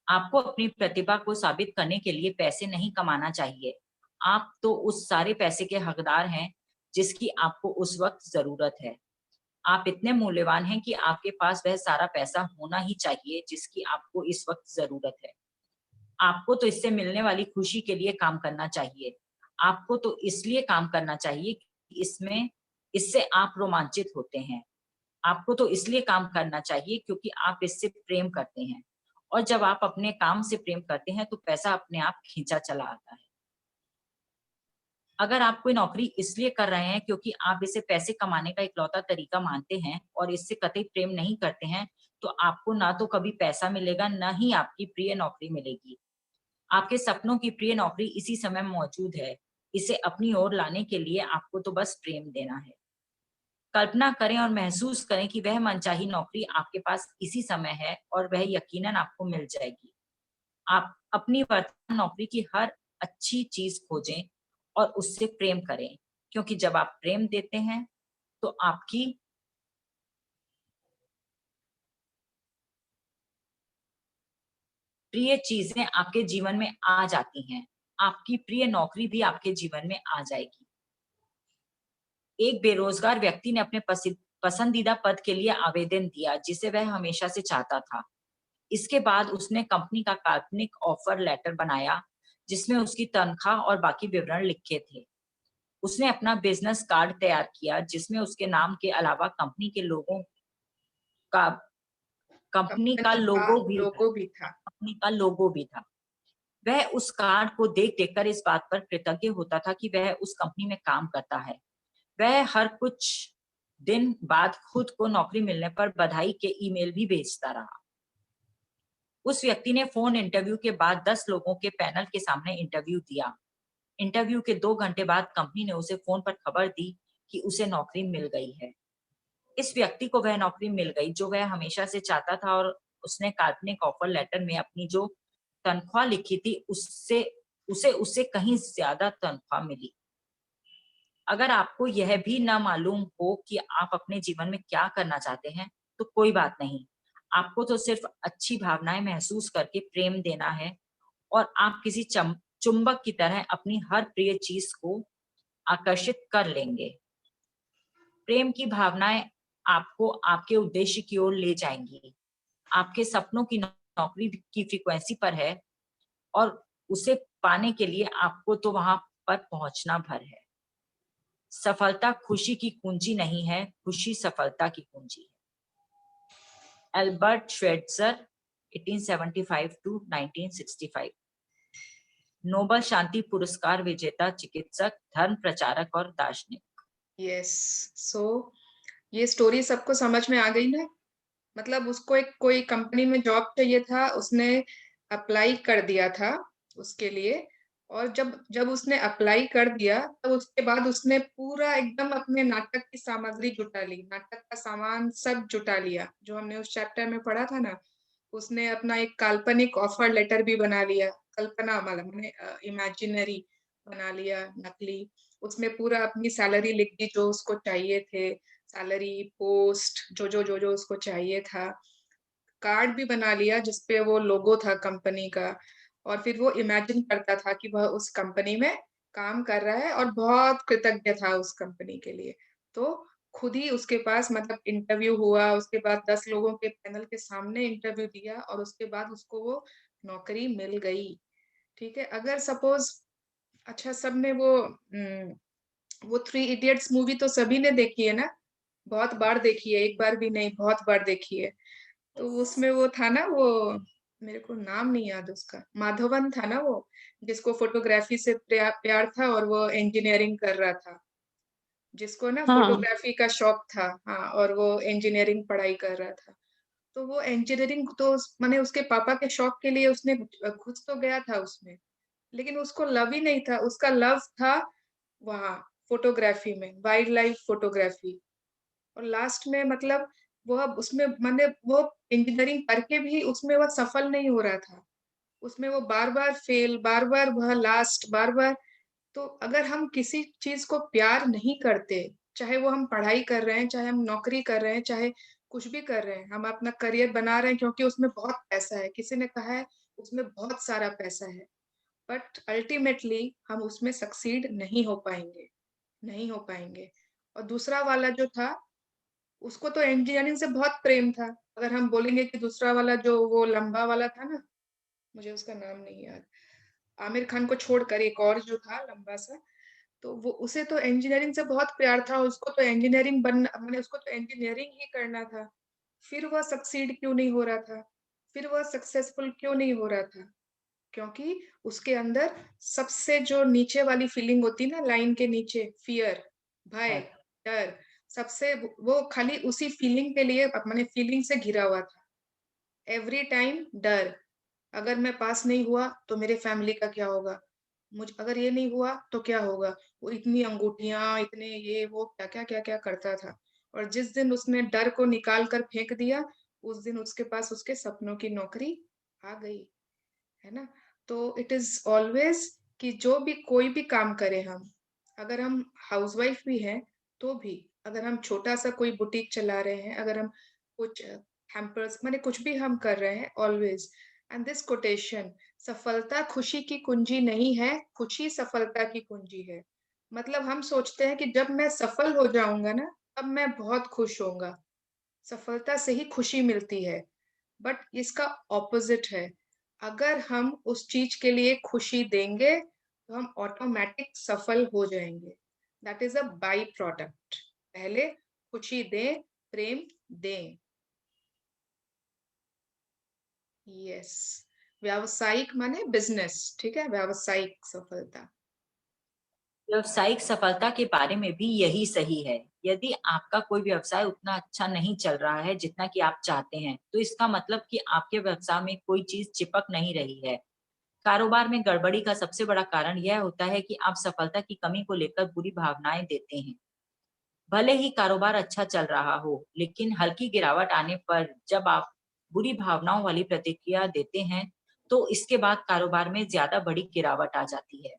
आपको अपनी प्रतिभा को साबित करने के लिए पैसे नहीं कमाना चाहिए। आप तो उस सारे पैसे के हकदार हैं जिसकी आपको उस वक्त जरूरत है। आप इतने मूल्यवान हैं कि आपके पास वह सारा पैसा होना ही चाहिए जिसकी आपको इस वक्त जरूरत है। आपको तो इससे मिलने वाली खुशी के लिए काम करना चाहिए। आपको तो इसलिए काम करना चाहिए कि इससे आप रोमांचित होते हैं। आपको तो इसलिए काम करना चाहिए क्योंकि आप इससे प्रेम करते हैं, और जब आप अपने काम से प्रेम करते हैं तो पैसा अपने आप खींचा चला आता है। अगर आप कोई नौकरी इसलिए कर रहे हैं क्योंकि आप इसे पैसे कमाने का इकलौता तरीका मानते हैं और इससे कतई प्रेम नहीं करते हैं, तो आपको ना तो कभी पैसा मिलेगा, ना ही आपकी प्रिय नौकरी मिलेगी। आपके सपनों की प्रिय नौकरी इसी समय मौजूद है। इसे अपनी ओर लाने के लिए आपको तो बस प्रेम देना है। कल्पना करें और महसूस करें कि वह मनचाही नौकरी आपके पास इसी समय है और वह यकीनन आपको मिल जाएगी। आप अपनी वर्तमान नौकरी की हर अच्छी चीज खोजें और उससे प्रेम करें, क्योंकि जब आप प्रेम देते हैं तो आपकी प्रिय चीजें आपके जीवन में आ जाती हैं। आपकी प्रिय नौकरी भी आपके जीवन में आ जाएगी। एक बेरोजगार व्यक्ति ने अपने पसंदीदा पद के लिए आवेदन दिया जिसे वह हमेशा से चाहता था। इसके बाद उसने कंपनी का काल्पनिक ऑफर लेटर बनाया जिसमें उसकी तनख्वाह और बाकी विवरण लिखे थे। उसने अपना बिजनेस कार्ड तैयार किया जिसमें उसके नाम के अलावा कंपनी के लोगों का कंपनी का लोगो भी था। कंपनी का लोगो भी था। वह उस कार्ड को देख देखकर इस बात पर कृतज्ञ होता था कि वह उस कंपनी में काम करता है। वह हर कुछ दिन बाद खुद को नौकरी मिलने पर बधाई के ईमेल भी भेजता रहा। उस व्यक्ति ने फोन इंटरव्यू के बाद 10 लोगों के पैनल के सामने इंटरव्यू दिया। इंटरव्यू के 2 घंटे बाद कंपनी ने उसे फोन पर खबर दी कि उसे नौकरी मिल गई है। इस व्यक्ति को वह नौकरी मिल गई जो वह हमेशा से चाहता था और उसने काल्पनिक ऑफर लेटर में अपनी जो तनख्वाह लिखी थी उससे कहीं ज्यादा तनख्वाह मिली। अगर आपको यह भी न मालूम हो कि आप अपने जीवन में क्या करना चाहते हैं तो कोई बात नहीं। आपको तो सिर्फ अच्छी भावनाएं महसूस करके प्रेम देना है और आप किसी चुंबक की तरह अपनी हर प्रिय चीज को आकर्षित कर लेंगे। प्रेम की भावनाएं आपको आपके उद्देश्य की ओर ले जाएंगी। आपके सपनों की नौकरी की फ्रीक्वेंसी पर है और उसे पाने के लिए आपको तो वहां पर पहुंचना भर है। सफलता खुशी की कुंजी नहीं है, खुशी सफलता की कुंजी है। एल्बर्ट श्वेट्जर 1875 to 1965, नोबेल शांति पुरस्कार विजेता चिकित्सक, धर्म प्रचारक और दार्शनिक। यस, सो ये स्टोरी सबको समझ में आ गई ना? मतलब उसको एक कोई कंपनी में जॉब चाहिए था, उसने अप्लाई कर दिया था उसके लिए, और जब उसने अप्लाई कर दिया तो उसके बाद उसने पूरा एकदम अपने नाटक की सामग्री जुटा ली, नाटक का सामान सब जुटा लिया जो हमने उस चैप्टर में पढ़ा था ना। उसने अपना एक काल्पनिक ऑफर लेटर भी बना लिया, कल्पना वाला मैंने इमेजिनरी बना लिया, नकली। उसमें पूरा अपनी सैलरी लिख दी जो उसको चाहिए थे, सैलरी, पोस्ट, जो उसको चाहिए था। कार्ड भी बना लिया जिसपे वो लोगो था कंपनी का, और फिर वो इमेजिन करता था कि वह उस कंपनी में काम कर रहा है और बहुत कृतज्ञ था उस कंपनी के लिए। तो खुद ही उसके पास मतलब इंटरव्यू हुआ, उसके बाद 10 लोगों के पैनल के सामने इंटरव्यू दिया और उसके बाद उसको वो नौकरी मिल गई। ठीक है, अगर सपोज अच्छा सबने वो 3 इडियट्स मूवी तो सभी ने देखी है ना? बहुत बार देखी है, एक बार भी नहीं, बहुत बार देखी है। तो उसमें वो था ना, वो मेरे को नाम नहीं याद उसका, माधवन था ना वो, जिसको फोटोग्राफी से प्यार था और वो इंजीनियरिंग कर रहा था, जिसको ना हाँ फोटोग्राफी का शौक था। हाँ, और वो इंजीनियरिंग पढ़ाई कर रहा था। तो वो इंजीनियरिंग तो माने उसके पापा के शौक के लिए उसने घुस तो गया था उसमें, लेकिन उसको लव ही नहीं था। उसका लव था वहाँ फोटोग्राफी में, वाइल्ड लाइफ फोटोग्राफी। और लास्ट में मतलब वो अब उसमें माने वो इंजीनियरिंग करके भी उसमें वो सफल नहीं हो रहा था। उसमें वो बार-बार फेल, बार-बार वह लास्ट, बार-बार। तो अगर हम किसी चीज को प्यार नहीं करते, चाहे वो हम पढ़ाई कर रहे हैं, चाहे हम नौकरी कर रहे हैं, चाहे कुछ भी कर रहे हैं, हम अपना करियर बना रहे हैं क्योंकि उसमें बहुत पैसा है, किसी ने कहा है उसमें बहुत सारा पैसा है, बट अल्टीमेटली हम उसमें सक्सीड नहीं हो पाएंगे, नहीं हो पाएंगे। और दूसरा वाला जो था, उसको तो इंजीनियरिंग से बहुत प्रेम था। अगर हम बोलेंगे कि दूसरा वाला जो वो लंबा वाला था ना, मुझे उसका नाम नहीं याद, आमिर खान को छोड़कर एक और जो था लंबा सा, तो वो उसे तो इंजीनियरिंग से बहुत प्यार था, उसको तो इंजीनियरिंग बनना मैंने उसको तो इंजीनियरिंग ही करना था। फिर वह सक्सीड क्यों नहीं हो रहा था? फिर वह सक्सेसफुल क्यों नहीं हो रहा था? क्योंकि उसके अंदर सबसे जो नीचे वाली फीलिंग होती ना, लाइन के नीचे, फियर, भय, डर, सबसे वो खाली उसी फीलिंग के लिए मैंने फीलिंग से घिरा हुआ था। एवरी टाइम डर, अगर मैं पास नहीं हुआ तो मेरे फैमिली का क्या होगा? अगर ये नहीं हुआ तो क्या होगा? वो इतनी अंगूठियां, इतने ये वो क्या क्या करता था। और जिस दिन उसने डर को निकाल कर फेंक दिया, उस दिन उसके पास उसके सपनों की नौकरी आ गई, है ना? तो इट इज ऑलवेज कि जो भी कोई भी काम करें हम, अगर हम हाउसवाइफ भी हैं तो भी, अगर हम छोटा सा कोई बुटीक चला रहे हैं, अगर हम कुछ हैम्पर्स माने कुछ भी हम कर रहे हैं, ऑलवेज एंड दिस कोटेशन, सफलता खुशी की कुंजी नहीं है, खुशी सफलता की कुंजी है। मतलब हम सोचते हैं कि जब मैं सफल हो जाऊंगा ना, तब मैं बहुत खुश होऊंगा, सफलता से ही खुशी मिलती है। बट इसका ऑपोजिट है, अगर हम उस चीज के लिए खुशी देंगे तो हम ऑटोमेटिक सफल हो जाएंगे। That is a by product. पहले खुशी दें, प्रेम दें। यस, व्यावसायिक माने बिजनेस, ठीक है, व्यावसायिक सफलता। व्यवसायिक सफलता के बारे में भी यही सही है। यदि आपका कोई व्यवसाय उतना अच्छा नहीं चल रहा है जितना कि आप चाहते हैं, तो इसका मतलब कि आपके व्यवसाय में कोई चीज चिपक नहीं रही है। कारोबार में गड़बड़ी का सबसे बड़ा कारण यह होता है कि आप सफलता की कमी को लेकर बुरी भावनाएं देते हैं। भले ही कारोबार अच्छा चल रहा हो, लेकिन हल्की गिरावट आने पर जब आप बुरी भावनाओं वाली प्रतिक्रिया देते हैं, तो इसके बाद कारोबार में ज्यादा बड़ी गिरावट आ जाती है।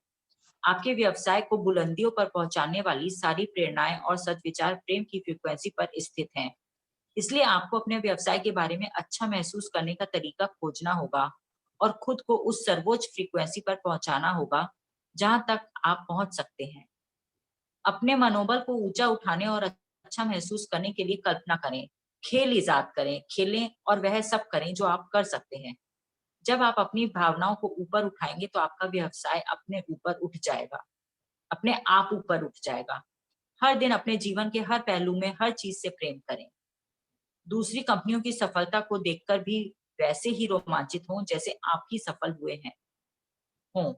आपके व्यवसाय को बुलंदियों पर पहुंचाने वाली सारी प्रेरणाएं और सद्विचार प्रेम की फ्रीक्वेंसी पर स्थित हैं। इसलिए आपको अपने व्यवसाय के बारे में अच्छा महसूस करने का तरीका खोजना होगा और खुद को उस सर्वोच्च फ्रीक्वेंसी पर पहुंचाना होगा जहां तक आप पहुंच सकते हैं। अपने मनोबल को ऊंचा उठाने और अच्छा महसूस करने के लिए कल्पना करें, खेल इजाद करें, खेलें और वह सब करें जो आप कर सकते हैं। जब आप अपनी भावनाओं को ऊपर उठाएंगे तो आपका व्यवसाय अपने आप ऊपर उठ जाएगा। हर दिन अपने जीवन के हर पहलू में हर चीज से प्रेम करें। दूसरी कंपनियों की सफलता को देखकर भी वैसे ही रोमांचित हों जैसे आप ही सफल हुए हैं हों।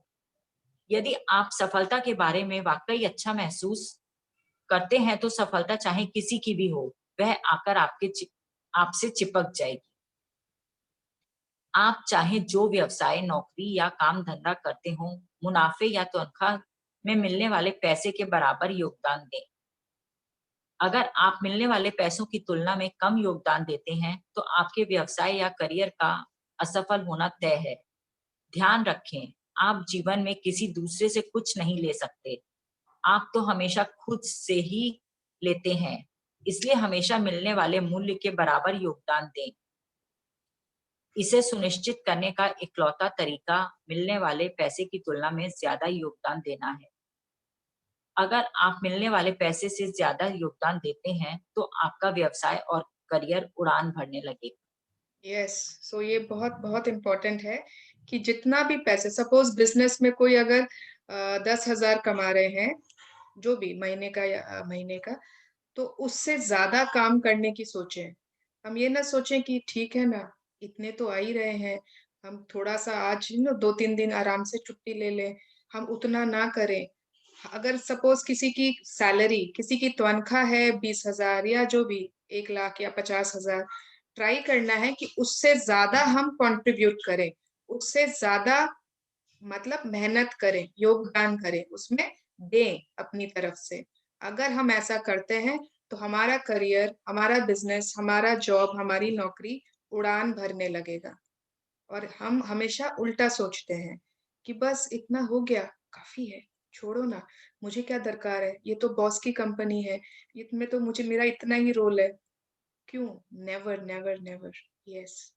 यदि आप सफलता के बारे में वाकई अच्छा महसूस करते हैं तो सफलता चाहे किसी की भी हो, वह आकर आपसे चिपक जाएगी। आप चाहे जो व्यवसाय, नौकरी या काम धंधा करते हो, मुनाफे या तनख्वाह में मिलने वाले पैसे के बराबर योगदान दें। अगर आप मिलने वाले पैसों की तुलना में कम योगदान देते हैं, तो आपके व्यवसाय या करियर का असफल होना तय है। ध्यान रखें, आप जीवन में किसी दूसरे से कुछ नहीं ले सकते। आप तो हमेशा खुद से ही लेते हैं। इसलिए हमेशा मिलने वाले मूल्य के बराबर योगदान दें। इसे सुनिश्चित करने का इकलौता तरीका मिलने वाले पैसे की तुलना में ज्यादा योगदान देना है। अगर आप मिलने वाले पैसे से ज्यादा योगदान देते हैं, तो आपका व्यवसाय और करियर उड़ान भरने लगेगा। यस, सो ये बहुत बहुत इम्पोर्टेंट है कि जितना भी पैसे, सपोज बिजनेस में कोई अगर 10,000 कमा रहे हैं, जो भी महीने का या महीने का, तो उससे ज्यादा काम करने की सोचें। हम ये ना सोचें कि ठीक है ना, इतने तो आ ही रहे हैं, हम थोड़ा सा आज 2-3 दिन आराम से छुट्टी ले लें, हम उतना ना करें। अगर सपोज किसी की सैलरी, किसी की तनख्वाह है 20,000 या जो भी 1 लाख या 50,000, ट्राई करना है कि उससे ज्यादा हम कंट्रीब्यूट करें, उससे ज्यादा मतलब मेहनत करें, योगदान करें, उसमें दें अपनी तरफ से। अगर हम ऐसा करते हैं तो हमारा करियर, हमारा बिजनेस, हमारा जॉब, हमारी नौकरी उड़ान भरने लगेगा। और हम हमेशा उल्टा सोचते हैं कि बस इतना हो गया, काफी है, छोड़ो ना, मुझे क्या दरकार है, ये तो बॉस की कंपनी है, इसमें तो मुझे मेरा इतना ही रोल है। क्यों? Never never never. यस,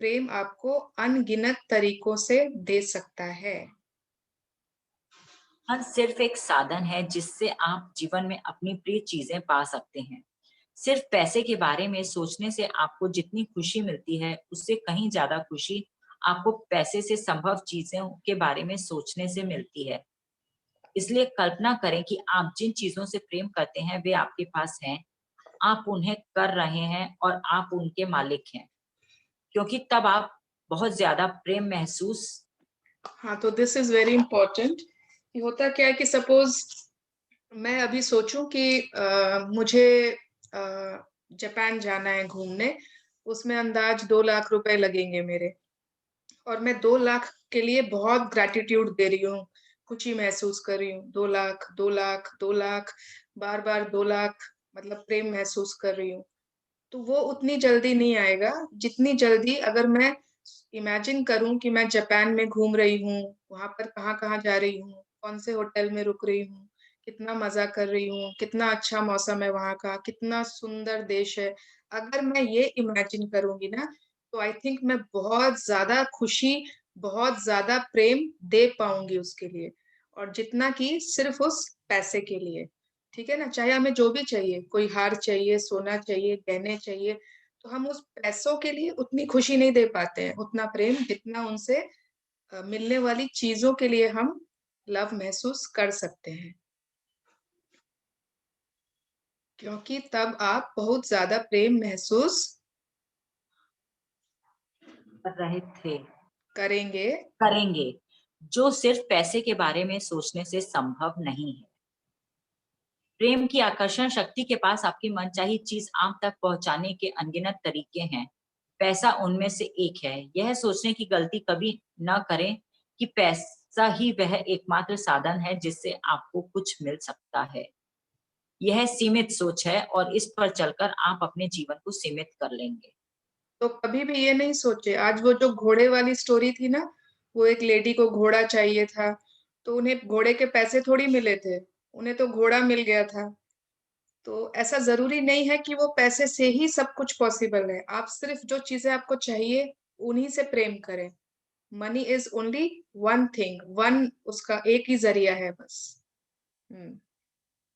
प्रेम आपको अनगिनत तरीकों से दे सकता है। धन सिर्फ एक साधन है जिससे आप जीवन में अपनी प्रिय चीजें पा सकते हैं। सिर्फ पैसे के बारे में सोचने से आपको जितनी खुशी मिलती है, उससे कहीं ज्यादा खुशी आपको पैसे से संभव चीजों के बारे में सोचने से मिलती है। इसलिए कल्पना करें कि आप जिन चीजों से प्रेम करते हैं वे आपके पास हैं, आप उन्हें कर रहे हैं और आप उनके मालिक हैं, क्योंकि तब आप बहुत ज्यादा प्रेम महसूस। हाँ, तो दिस इज वेरी इंपॉर्टेंट। होता क्या है कि सपोज मैं अभी सोचूं कि मुझे जापान जाना है घूमने, उसमें अंदाज 2 लाख रुपए लगेंगे मेरे, और मैं 2 लाख के लिए बहुत ग्रैटिट्यूड दे रही हूँ, खुशी महसूस कर रही हूँ। 2 लाख, 2 लाख, 2 लाख, बार बार 2 लाख, मतलब प्रेम महसूस कर रही हूँ। तो वो उतनी जल्दी नहीं आएगा जितनी जल्दी अगर मैं इमेजिन करूं कि मैं जापान में घूम रही हूँ, वहां पर कहाँ कहाँ जा रही हूँ, कौन से होटल में रुक रही हूँ, कितना मजा कर रही हूँ, कितना अच्छा मौसम है वहां का, कितना सुंदर देश है। अगर मैं ये इमेजिन करूंगी ना, तो आई थिंक मैं बहुत ज्यादा खुशी, बहुत ज्यादा प्रेम दे पाऊंगी उसके लिए, और जितना कि सिर्फ उस पैसे के लिए। ठीक है ना, चाहे हमें जो भी चाहिए, कोई हार चाहिए, सोना चाहिए, गहने चाहिए, तो हम उस पैसों के लिए उतनी खुशी नहीं दे पाते हैं, उतना प्रेम जितना उनसे मिलने वाली चीजों के लिए हम लव महसूस कर सकते हैं। क्योंकि तब आप बहुत ज्यादा प्रेम महसूस कर रहे थे करेंगे करेंगे जो सिर्फ पैसे के बारे में सोचने से संभव नहीं है। प्रेम की आकर्षण शक्ति के पास आपकी मनचाही चीज आप तक पहुंचाने के अनगिनत तरीके हैं। पैसा उनमें से एक है। यह सोचने की गलती कभी न करें कि पैसा ही वह एकमात्र साधन है जिससे आपको कुछ मिल सकता है। यह सीमित सोच है और इस पर चलकर आप अपने जीवन को सीमित कर लेंगे। तो कभी भी ये नहीं सोचे। आज वो जो घोड़े वाली स्टोरी थी ना, वो एक लेडी को घोड़ा चाहिए था, तो उन्हें घोड़े के पैसे थोड़ी मिले थे, उन्हें तो घोड़ा मिल गया था। तो ऐसा जरूरी नहीं है कि वो पैसे से ही सब कुछ पॉसिबल है। आप सिर्फ जो चीजें आपको चाहिए उन्हीं से प्रेम करें। Money is only one thing, one उसका एक ही जरिया है बस।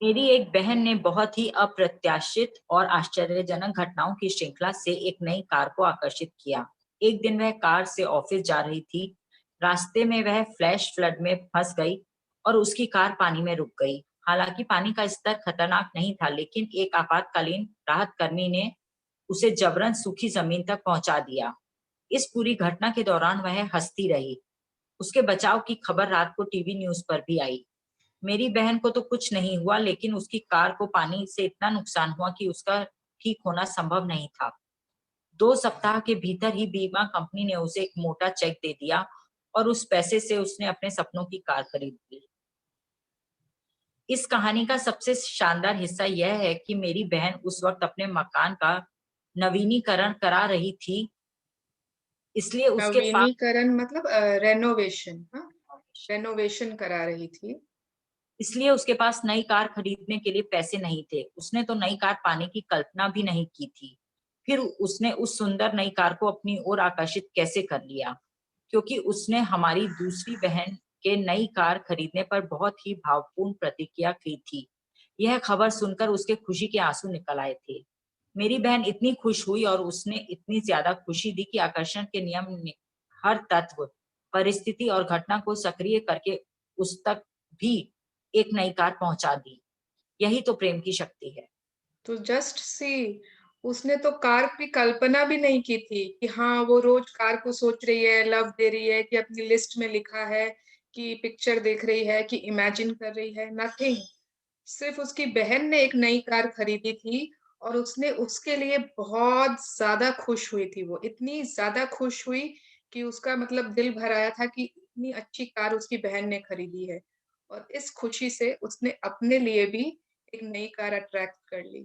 मेरी एक बहन ने बहुत ही अप्रत्याशित और आश्चर्यजनक घटनाओं की श्रृंखला से एक नई कार को आकर्षित किया। एक दिन वह कार से ऑफिस जा रही थी। रास्ते में वह फ्लैश फ्लड में फंस गई और उसकी कार पानी में रुक गई। हालांकि पानी का स्तर खतरनाक नहीं था, लेकिन एक आपातकालीन राहत कर्मी ने उसे जबरन सूखी जमीन तक पहुंचा दिया। इस पूरी घटना के दौरान वह हंसती रही। उसके बचाव की खबर रात को टीवी न्यूज पर भी आई। मेरी बहन को तो कुछ नहीं हुआ, लेकिन उसकी कार को पानी से इतना नुकसान हुआ कि उसका ठीक होना संभव नहीं था। 2 सप्ताह के भीतर ही बीमा कंपनी ने उसे एक मोटा चेक दे दिया और उस पैसे से उसने अपने सपनों की कार खरीद ली। इस कहानी का सबसे शानदार हिस्सा यह है कि मेरी बहन उस वक्त अपने मकान का नवीनीकरण करा रही थी, इसलिए उसके पास नवीनीकरण मतलब रेनोवेशन, रेनोवेशन करा रही थी। इसलिए उसके पास नई कार खरीदने के लिए पैसे नहीं थे। उसने तो नई कार पाने की कल्पना भी नहीं की थी। फिर उसने उस सुंदर नई कार को अपनी ओर आकर्षित कैसे कर लिया? क्योंकि उसने हमारी दूसरी बहन के नई कार खरीदने पर बहुत ही भावपूर्ण प्रतिक्रिया की थी। यह खबर सुनकर उसके खुशी के आंसू निकल आए थे। मेरी बहन इतनी खुश हुई और उसने इतनी ज्यादा खुशी दी कि आकर्षण के नियम ने हर तत्व, परिस्थिति और घटना को सक्रिय करके उस तक भी एक नई कार पहुंचा दी। यही तो प्रेम की शक्ति है। तो जस्ट सी, उसने तो कार की कल्पना भी नहीं की थी कि हाँ वो रोज कार को सोच रही है, लव दे रही है, कि अपनी लिस्ट में लिखा है, कि पिक्चर देख रही है, कि इमेजिन कर रही है। नथिंग। सिर्फ उसकी बहन ने एक नई कार खरीदी थी और उसने उसके लिए बहुत ज्यादा खुश हुई थी। वो इतनी ज्यादा खुश हुई कि उसका मतलब दिल भर आया था कि इतनी अच्छी कार उसकी बहन ने खरीदी है। और इस खुशी से उसने अपने लिए भी एक नई कार अट्रैक्ट कर ली।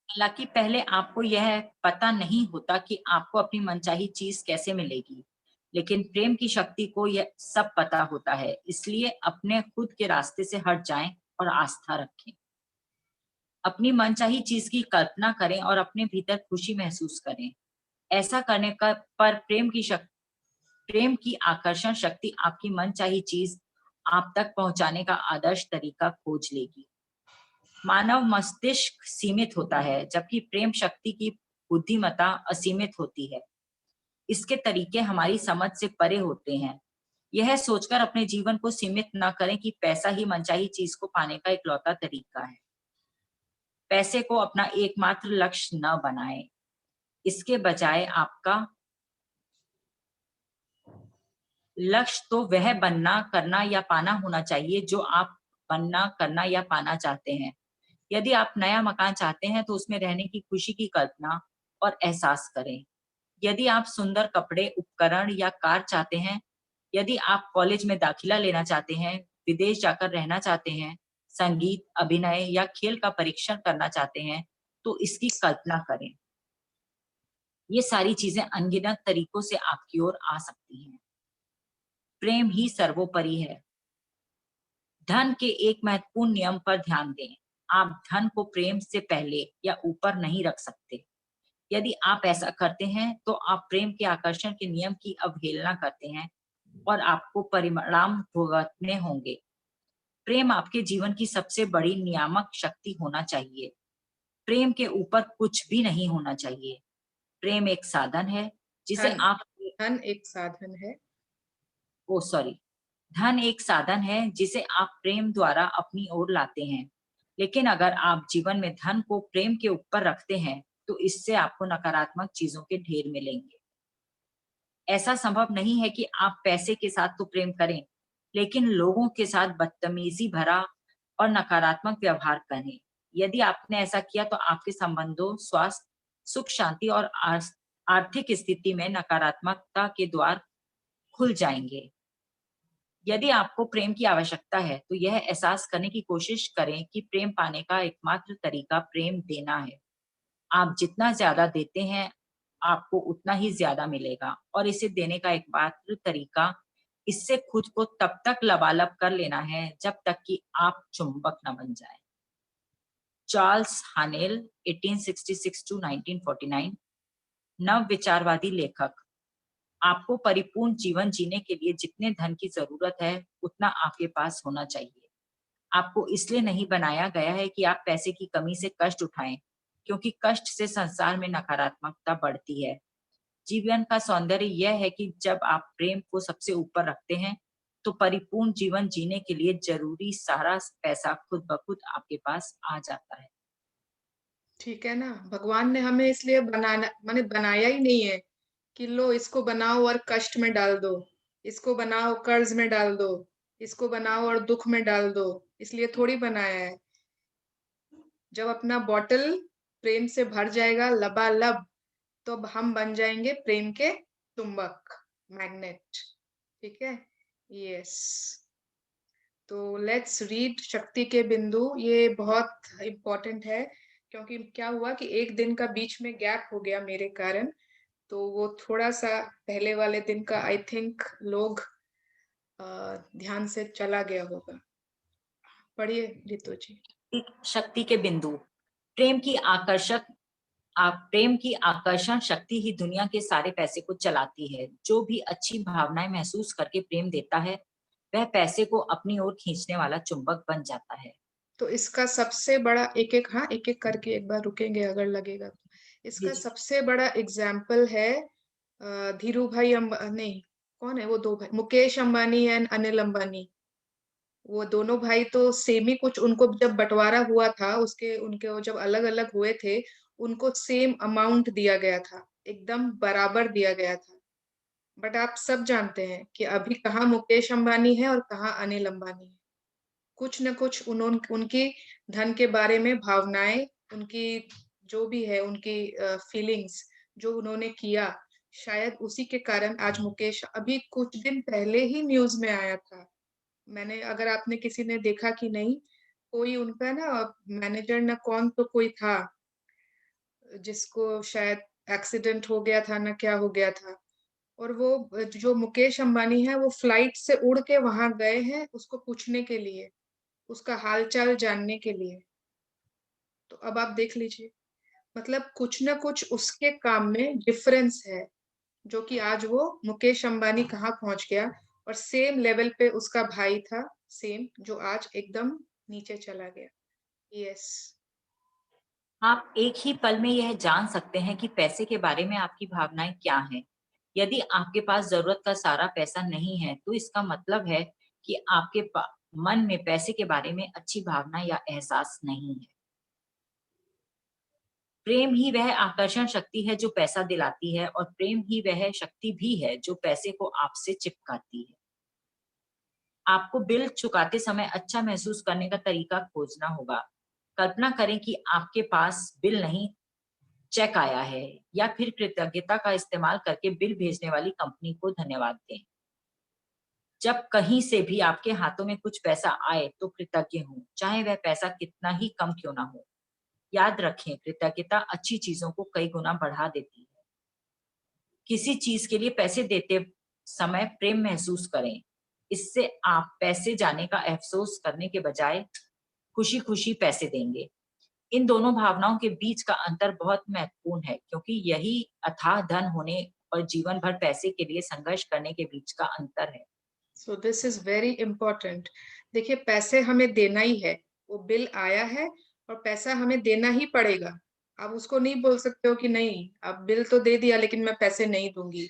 हालांकि पहले आपको यह पता नहीं होता कि आपको अपनी मनचाही चीज कैसे मिलेगी, लेकिन प्रेम की शक्ति को यह सब पता होता है। इसलिए अपने खुद के रास्ते से हट जाएं और आस्था रखें। अपनी मनचाही चीज की कल्पना करें और अपने भीतर खुशी महसूस करें। ऐसा करने का पर प्रेम की आकर्षण शक्ति आपकी मनचाही चीज आप तक पहुंचाने का आदर्श तरीका खोज लेगी। मानव मस्तिष्क सीमित होता है, जबकि प्रेम शक्ति की बुद्धिमत्ता असीमित होती है। इसके तरीके हमारी समझ से परे होते हैं। यह सोचकर अपने जीवन को सीमित न करें कि पैसा ही मनचाही चीज को पाने का इकलौता तरीका है। पैसे को अपना एकमात्र लक्ष्य न बनाएं। इसके बजाय आपका लक्ष्य तो वह बनना, करना या पाना होना चाहिए जो आप बनना, करना या पाना चाहते हैं। यदि आप नया मकान चाहते हैं तो उसमें रहने की खुशी की कल्पना और एहसास करें। यदि आप सुंदर कपड़े, उपकरण या कार चाहते हैं, यदि आप कॉलेज में दाखिला लेना चाहते हैं, विदेश जाकर रहना चाहते हैं, संगीत, अभिनय या खेल का परीक्षण करना चाहते हैं, तो इसकी कल्पना करें। ये सारी चीजें अनगिनत तरीकों से आपकी ओर आ सकती हैं। प्रेम ही सर्वोपरि है। धन के एक महत्वपूर्ण नियम पर ध्यान दें। आप धन को प्रेम से पहले या ऊपर नहीं रख सकते। यदि आप ऐसा करते हैं तो आप प्रेम के आकर्षण के नियम की अवहेलना करते हैं और आपको परिणाम भुगतने होंगे। प्रेम आपके जीवन की सबसे बड़ी नियामक शक्ति होना चाहिए। प्रेम के ऊपर कुछ भी नहीं होना चाहिए। प्रेम एक साधन है जिसे आप धन एक साधन है। धन एक साधन है जिसे आप प्रेम द्वारा अपनी ओर लाते हैं। लेकिन अगर आप जीवन में धन को प्रेम के ऊपर रखते हैं तो इससे आपको नकारात्मक चीजों के ढेर मिलेंगे। ऐसा संभव नहीं है कि आप पैसे के साथ तो प्रेम करें, लेकिन लोगों के साथ बदतमीजी भरा और नकारात्मक व्यवहार करें। यदि आपने ऐसा किया तो आपके संबंधों, स्वास्थ्य, सुख शांति और आर्थिक स्थिति में नकारात्मकता के द्वार खुल जाएंगे। यदि आपको प्रेम की आवश्यकता है तो यह एहसास करने की कोशिश करें कि प्रेम पाने का एकमात्र तरीका प्रेम देना है। आप जितना ज्यादा देते हैं आपको उतना ही ज्यादा मिलेगा, और इसे देने का एकमात्र तरीका इससे खुद को तब तक लबालब कर लेना है जब तक कि आप चुंबक न बन जाए। चार्ल्स हानेल 1866 to 1949, नव विचारवादी लेखक। आपको परिपूर्ण जीवन जीने के लिए जितने धन की जरूरत है उतना आपके पास होना चाहिए। आपको इसलिए नहीं बनाया गया है कि आप पैसे की कमी से कष्ट उठाएं, क्योंकि कष्ट से संसार में नकारात्मकता बढ़ती है। जीवन का सौंदर्य यह है कि जब आप प्रेम को सबसे ऊपर रखते हैं तो परिपूर्ण जीवन जीने के लिए जरूरी सारा पैसा खुद ब खुद आपके पास आ जाता है। ठीक है ना, भगवान ने हमें इसलिए माने बनाया ही नहीं है कि लो इसको बनाओ और कष्ट में डाल दो, इसको बनाओ कर्ज में डाल दो, इसको बनाओ और दुख में डाल दो, इसलिए थोड़ी बनाया है। जब अपना बॉटल प्रेम से भर जाएगा लबालब, तो अब हम बन जाएंगे प्रेम के चुंबक, मैग्नेट। ठीक है, यस। तो लेट्स रीड शक्ति के बिंदु। ये बहुत इम्पोर्टेंट है, क्योंकि क्या हुआ कि एक दिन का बीच में गैप हो गया मेरे कारण, तो वो थोड़ा सा पहले वाले दिन का आई थिंक लोग ध्यान से चला गया होगा। पढ़िए रितु जी। शक्ति के बिंदु। प्रेम की आकर्षण शक्ति ही दुनिया के सारे पैसे को चलाती है। जो भी अच्छी भावनाएं महसूस करके प्रेम देता है वह पैसे को अपनी ओर खींचने वाला चुंबक बन जाता है। तो इसका सबसे बड़ा एक एक करके एक बार रुकेंगे अगर लगेगा तो। इसका सबसे बड़ा एग्जाम्पल है धीरू भाई नहीं, कौन है वो दो भाई, मुकेश अंबानी एंड अनिल अंबानी। वो दोनों भाई तो सेम ही कुछ, उनको जब बंटवारा हुआ था उनके वो जब अलग अलग हुए थे उनको सेम अमाउंट दिया गया था, एकदम बराबर दिया गया था। बट आप सब जानते हैं कि अभी कहाँ मुकेश अंबानी है और कहाँ अनिल अंबानी है। कुछ न कुछ उनकी धन के बारे में भावनाएं, उनकी जो भी है उनकी फीलिंग्स जो उन्होंने किया, शायद उसी के कारण आज मुकेश, अभी कुछ दिन पहले ही न्यूज में आया था, मैंने, अगर आपने किसी ने देखा कि नहीं, कोई उनका ना मैनेजर न कौन तो कोई था जिसको शायद एक्सीडेंट हो गया था, न क्या हो गया था, और वो जो मुकेश अंबानी है वो फ्लाइट से उड़ के वहां गए हैं उसको पूछने के लिए, उसका हालचाल जानने के लिए। तो अब आप देख लीजिए, मतलब कुछ ना कुछ उसके काम में डिफरेंस है, जो कि आज वो मुकेश अंबानी कहाँ पहुंच गया, और सेम लेवल पे उसका भाई था सेम, जो आज एकदम नीचे चला गया। यस। आप एक ही पल में यह जान सकते हैं कि पैसे के बारे में आपकी भावनाएं क्या हैं। यदि आपके पास जरूरत का सारा पैसा नहीं है तो इसका मतलब है कि आपके मन में पैसे के बारे में अच्छी भावना या एहसास नहीं है। प्रेम ही वह आकर्षण शक्ति है जो पैसा दिलाती है, और प्रेम ही वह शक्ति भी है जो पैसे को आपसे चिपकाती है। आपको बिल चुकाते समय अच्छा महसूस करने का तरीका खोजना होगा। कल्पना करें कि आपके पास बिल नहीं, चेक आया है, या फिर कृतज्ञता का इस्तेमाल करके बिल भेजने वाली कंपनी को धन्यवाद दें। जब कहीं से भी आपके हाथों में कुछ पैसा आए तो कृतज्ञ हों, चाहे वह पैसा कितना ही कम क्यों ना हो। याद रखें, कृतज्ञता अच्छी चीजों को कई गुना बढ़ा देती है। किसी चीज के लिए पैसे देते समय प्रेम महसूस करें। इससे आप पैसे जाने का अफसोस करने के बजाय खुशी खुशी पैसे देंगे। इन दोनों भावनाओं के बीच का अंतर बहुत महत्वपूर्ण है, क्योंकि यही अथाह धन होने और जीवन भर पैसे के लिए संघर्ष करने के बीच का अंतर है। So this is very important. देखिए, पैसे हमें देना ही है, वो बिल आया है और पैसा हमें देना ही पड़ेगा। आप उसको नहीं बोल सकते हो कि नहीं, आप बिल तो दे दिया लेकिन मैं पैसे नहीं दूंगी।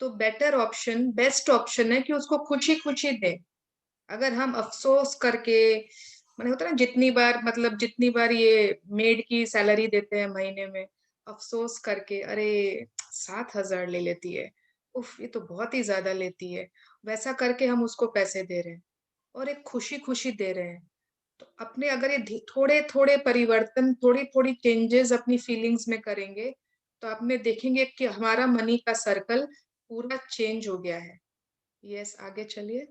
तो बेटर ऑप्शन, बेस्ट ऑप्शन है कि उसको खुशी खुशी दे। अगर हम अफसोस करके, मैंने होता है ना, जितनी बार ये मेड की सैलरी देते हैं महीने में, अफसोस करके अरे 7,000 ले लेती है, उफ ये तो बहुत ही ज्यादा लेती है, वैसा करके हम उसको पैसे दे रहे हैं और एक खुशी खुशी दे रहे हैं। तो अपने अगर ये थोड़े थोड़े परिवर्तन, थोड़ी थोड़ी चेंजेस अपनी फीलिंग्स में करेंगे, तो आप में देखेंगे कि हमारा मनी का सर्कल पूरा चेंज हो गया है। यस, आगे चलिए।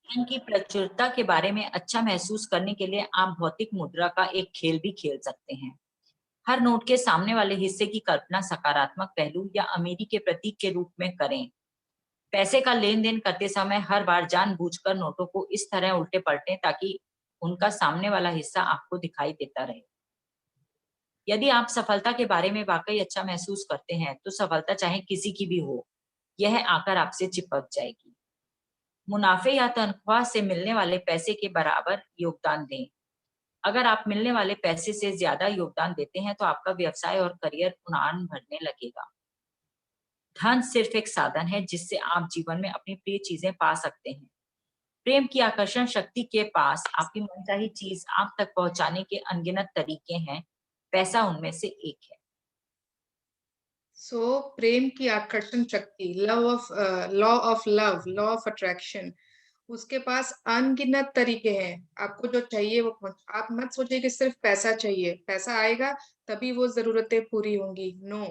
धन की प्रचुरता के बारे में अच्छा महसूस करने के लिए आप भौतिक मुद्रा का एक खेल भी खेल सकते हैं। हर नोट के सामने वाले हिस्से की कल्पना सकारात्मक पहलू या अमीरी के प्रतीक के रूप में करें। पैसे का लेन देन करते समय हर बार जानबूझकर नोटों को इस तरह उल्टे पलटें ताकि उनका सामने वाला हिस्सा आपको दिखाई देता रहे। यदि आप सफलता के बारे में वाकई अच्छा महसूस करते हैं, तो सफलता चाहे किसी की भी हो, यह आकर आपसे चिपक जाएगी। मुनाफे या तनख्वाह से मिलने वाले पैसे के बराबर योगदान दें। अगर आप मिलने वाले पैसे से ज्यादा योगदान देते हैं, तो आपका व्यवसाय और करियर उड़ान भरने लगेगा। धन सिर्फ एक साधन है जिससे आप जीवन में अपनी प्रिय चीजें पा सकते हैं। प्रेम की आकर्षण शक्ति के पास आपकी मनचाही चीज आप तक पहुंचाने के अनगिनत तरीके हैं। पैसा उनमें से एक है। सो प्रेम की आकर्षण शक्ति, law of love, law of attraction, उसके पास अनगिनत तरीके हैं। आपको जो चाहिए वो आप मत सोचिए कि सिर्फ पैसा चाहिए, पैसा आएगा तभी वो जरूरतें पूरी होंगी। नो,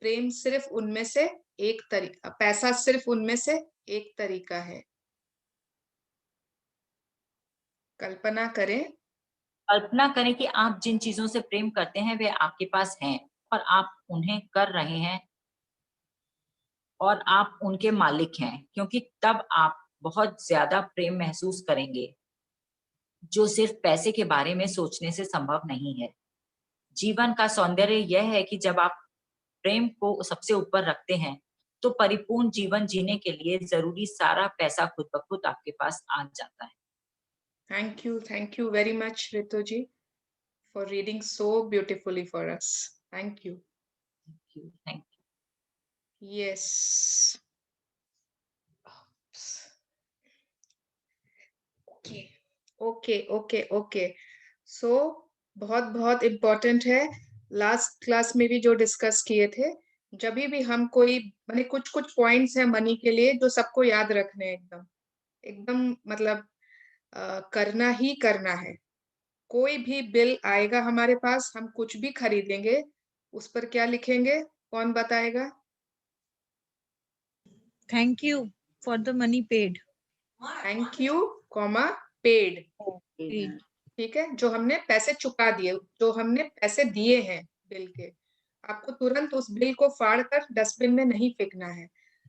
प्रेम सिर्फ उनमें से एक तरीका, पैसा सिर्फ उनमें से एक तरीका है। कल्पना करें कि आप जिन चीजों से प्रेम करते हैं वे आपके पास हैं और आप उन्हें कर रहे हैं और आप उनके मालिक हैं, क्योंकि तब आप बहुत ज्यादा प्रेम महसूस करेंगे, जो सिर्फ पैसे के बारे में सोचने से संभव नहीं है। जीवन का सौंदर्य यह है कि जब आप प्रेम को सबसे ऊपर रखते हैं, तो परिपूर्ण जीवन जीने के लिए जरूरी सारा पैसा खुद ब खुद आपके पास आ जाता है। Thank you very much, Ritu ji, for reading so beautifully for us. Thank you. Thank you. Yes. Okay. So बहुत बहुत इम्पोर्टेंट है। लास्ट क्लास में भी जो डिस्कस किए थे, जब भी हम कोई माने कुछ पॉइंट्स हैं मनी के लिए जो सबको याद रखने हैं, एकदम मतलब करना ही करना है। कोई भी बिल आएगा हमारे पास, हम कुछ भी खरीदेंगे, उस पर क्या लिखेंगे? कौन बताएगा? Thank you for the money paid. Thank you comma paid. ठीक है, जो हमने पैसे चुका दिए, जो हमने पैसे दिए हैं बिल के, आपको तुरंत उस बिल को फाड़ कर डस्टबिन में नहीं फेंकना है।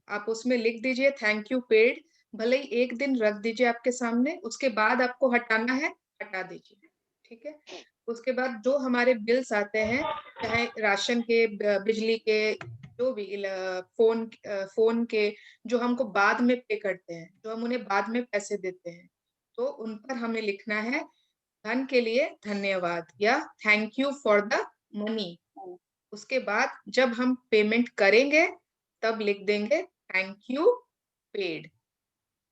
आप उसमें लिख दीजिए थैंक यू पेड, भले ही एक दिन रख दीजिए आपके सामने, उसके बाद आपको हटाना है हटा दीजिए। ठीक है, उसके बाद जो हमारे बिल्स आते हैं, चाहे राशन के, बिजली के, जो भी फोन के, जो हमको बाद में पे करते हैं, जो हम उन्हें बाद में पैसे देते हैं, तो उन पर हमें लिखना है धन के लिए धन्यवाद या thank you for the money. उसके बाद जब हम पेमेंट करेंगे तब लिख देंगे थैंक यू पेड।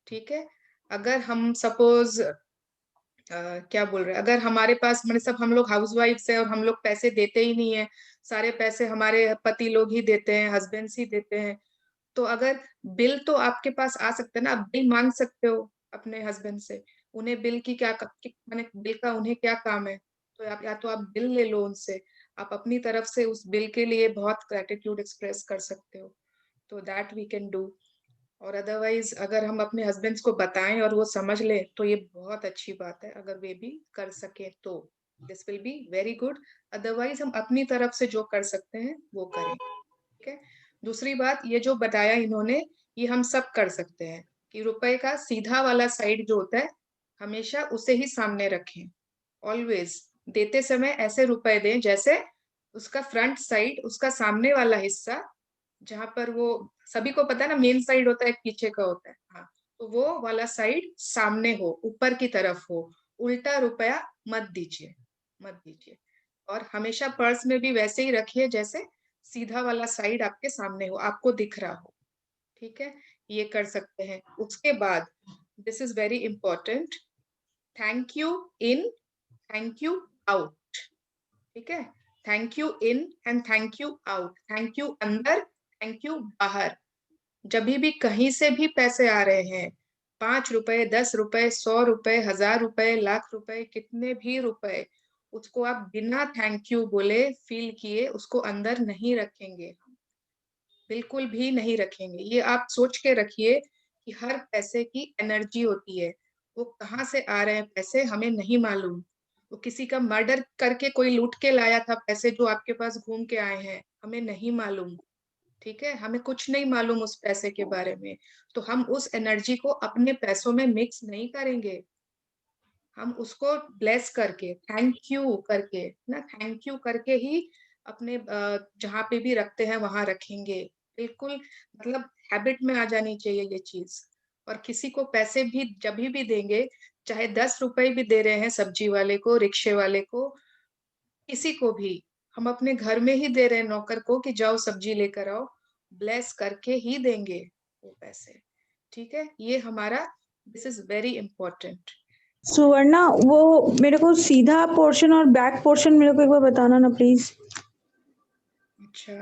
ठीक है, अगर हम सपोज क्या बोल रहे हैं, अगर हमारे पास मतलब सब हम लोग हाउसवाइफ्स है और हम लोग पैसे देते ही नहीं है, सारे पैसे हमारे पति लोग ही देते हैं, हस्बैंड्स ही देते हैं, तो अगर बिल तो आपके पास आ सकते हैं ना, आप बिल मांग सकते हो अपने हस्बैंड से। उन्हें बिल की क्या माने बिल का उन्हें क्या काम है, तो आप या तो आप बिल ले लो उनसे, आप अपनी तरफ से उस बिल के लिए बहुत ग्रेटिट्यूड एक्सप्रेस कर सकते हो, तो दैट वी कैन डू। और अदरवाइज अगर हम अपने हस्बैंड्स को बताएं और वो समझ ले तो ये बहुत अच्छी बात है, अगर वे भी कर सके तो this will be very good. Otherwise हम अपनी तरफ से जो कर सकते हैं वो करें। ठीक है, दूसरी बात, ये जो बताया इन्होंने, ये हम सब कर सकते हैं कि रुपए का सीधा वाला साइड जो होता है हमेशा उसे ही सामने रखें। ऑलवेज देते समय ऐसे रुपए दें जैसे उसका फ्रंट साइड, उसका सामने वाला हिस्सा, जहां पर वो सभी को पता है ना, मेन साइड होता है पीछे का होता है, हाँ, तो वो वाला साइड सामने हो, ऊपर की तरफ हो। उल्टा रुपया मत दीजिए। और हमेशा पर्स में भी वैसे ही रखिए जैसे सीधा वाला साइड आपके सामने हो, आपको दिख रहा हो। ठीक है, ये कर सकते हैं। उसके बाद this is very important, thank you in, thank you out. ठीक है, thank you in and thank you out. Thank you अंदर, थैंक यू बाहर। जब भी कहीं से भी पैसे आ रहे हैं, 5 रुपए, 10 रुपए, 100 रुपए, 1000 रुपए, लाख रुपए, कितने भी रुपए, उसको आप बिना थैंक यू बोले, फील किए, उसको अंदर नहीं रखेंगे, बिल्कुल भी नहीं रखेंगे। ये आप सोच के रखिए कि हर पैसे की एनर्जी होती है, वो कहाँ से आ रहे हैं पैसे हमें नहीं मालूम। वो किसी का मर्डर करके कोई लूट के लाया था पैसे जो आपके पास घूम के आए हैं, हमें नहीं मालूम। ठीक है, हमें कुछ नहीं मालूम उस पैसे के बारे में, तो हम उस एनर्जी को अपने पैसों में मिक्स नहीं करेंगे। हम उसको ब्लेस करके, थैंक यू करके ना, थैंक यू करके ही अपने जहाँ पे भी रखते हैं वहां रखेंगे। बिल्कुल मतलब हैबिट में आ जानी चाहिए ये चीज। और किसी को पैसे भी जब भी देंगे, चाहे 10 रुपए भी दे रहे हैं सब्जी वाले को, रिक्शे वाले को, किसी को भी, हम अपने घर में ही दे रहे हैं नौकर को कि जाओ सब्जी लेकर आओ, ब्लेस करके ही देंगे वो पैसे। ठीक है, ये हमारा, दिस इज वेरी इंपॉर्टेंट। सुवर्णा, वो मेरे को सीधा पोर्शन और बैक पोर्शन मेरे को एक बार बताना ना प्लीज। अच्छा,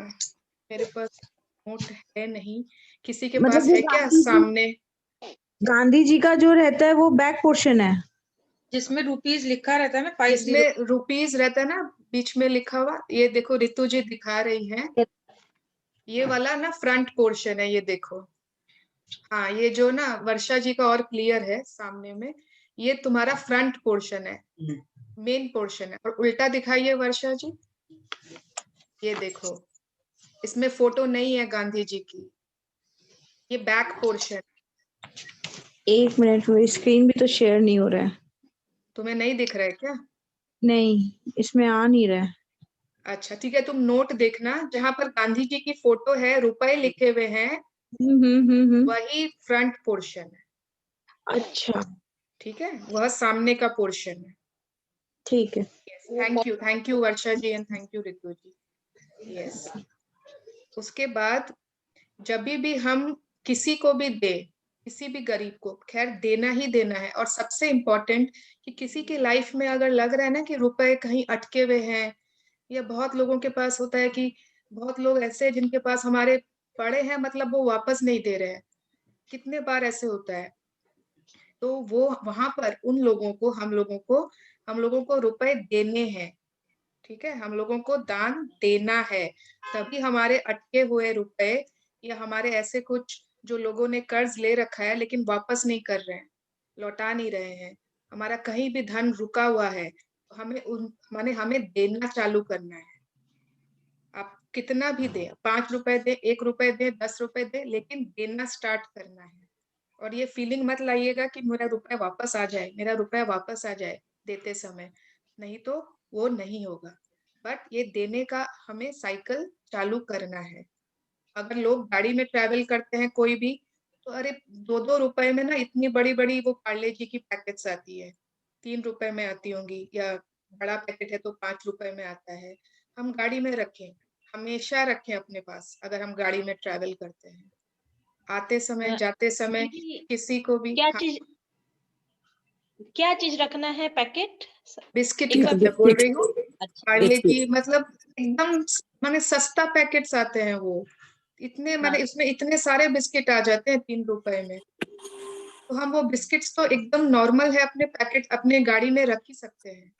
मेरे पास नोट है नहीं, किसी के मतलब पास जो है क्या सामने? गांधी जी का जो रहता है वो बैक पोर्शन है, जिसमें रुपीज लिखा रहता है ना, 50। इसमें रुपीज रहता है ना बीच में लिखा हुआ, ये देखो रितु जी दिखा रही हैं, ये वाला ना फ्रंट पोर्शन है, ये देखो। हाँ, ये जो ना वर्षा जी का और क्लियर है सामने में, ये तुम्हारा फ्रंट पोर्शन है, मेन पोर्शन है। और उल्टा दिखाइए वर्षा जी, ये देखो, इसमें फोटो नहीं है गांधी जी की, ये बैक पोर्शन। एक मिनट, मेरी स्क्रीन भी तो शेयर नहीं हो रहा है। तुम्हें नहीं दिख रहा है क्या? नहीं, इसमें आ नहीं रहा है। अच्छा ठीक है, तुम नोट देखना, जहां पर गांधी जी की फोटो है, रुपए लिखे हुए हैं, वही फ्रंट पोर्शन है। अच्छा ठीक है, वह सामने का पोर्शन है। ठीक है। Thank you Varsha ji and thank you Ritu ji. Yes, उसके बाद जब भी हम किसी को भी दे, किसी भी गरीब को, खैर देना ही देना है। और सबसे इम्पोर्टेंट कि किसी की लाइफ में अगर लग रहा है ना कि रुपए कहीं अटके हुए हैं, या बहुत लोगों के पास होता है कि बहुत लोग ऐसे हैं जिनके पास हमारे पड़े हैं, मतलब वो वापस नहीं दे रहे हैं, कितने बार ऐसे होता है, तो वो वहां पर उन लोगों को, हम लोगों को रुपए देने हैं। ठीक है, हम लोगों को दान देना है, तभी हमारे अटके हुए रुपए, या हमारे ऐसे कुछ जो लोगों ने कर्ज ले रखा है लेकिन वापस नहीं कर रहे हैं, लौटा नहीं रहे हैं, हमारा कहीं भी धन रुका हुआ है, तो हमें देना चालू करना है। आप कितना भी दे, 5 रुपए दे, 1 रुपए दे, 10 रुपए दे, लेकिन देना स्टार्ट करना है। और ये फीलिंग मत लाइएगा कि मेरा रुपया वापस आ जाए, मेरा रुपया वापस आ जाए देते समय, नहीं तो वो नहीं होगा। बट ये देने का हमें साइकिल चालू करना है। अगर लोग गाड़ी में ट्रैवल करते हैं कोई भी, तो अरे 2-2 रुपए में ना इतनी बड़ी बड़ी वो पार्ले जी की पैकेट्स आती है, 3 रुपए में आती होंगी, या बड़ा पैकेट है तो 5 रुपए में आता है। हम गाड़ी में रखें, हमेशा रखें अपने पास, अगर हम गाड़ी में ट्रैवल करते हैं, आते समय जाते समय किसी को भी। क्या चीज रखना है? पैकेट? बिस्किट का मैं बोल रही हूँ, पार्ले की, मतलब एकदम माने सस्ता पैकेट्स आते हैं वो, इतने माने इसमें इतने सारे बिस्किट आ जाते हैं 3 रुपए में, तो हम वो बिस्किट्स तो एकदम नॉर्मल है, अपने पैकेट अपने गाड़ी में रख ही सकते हैं।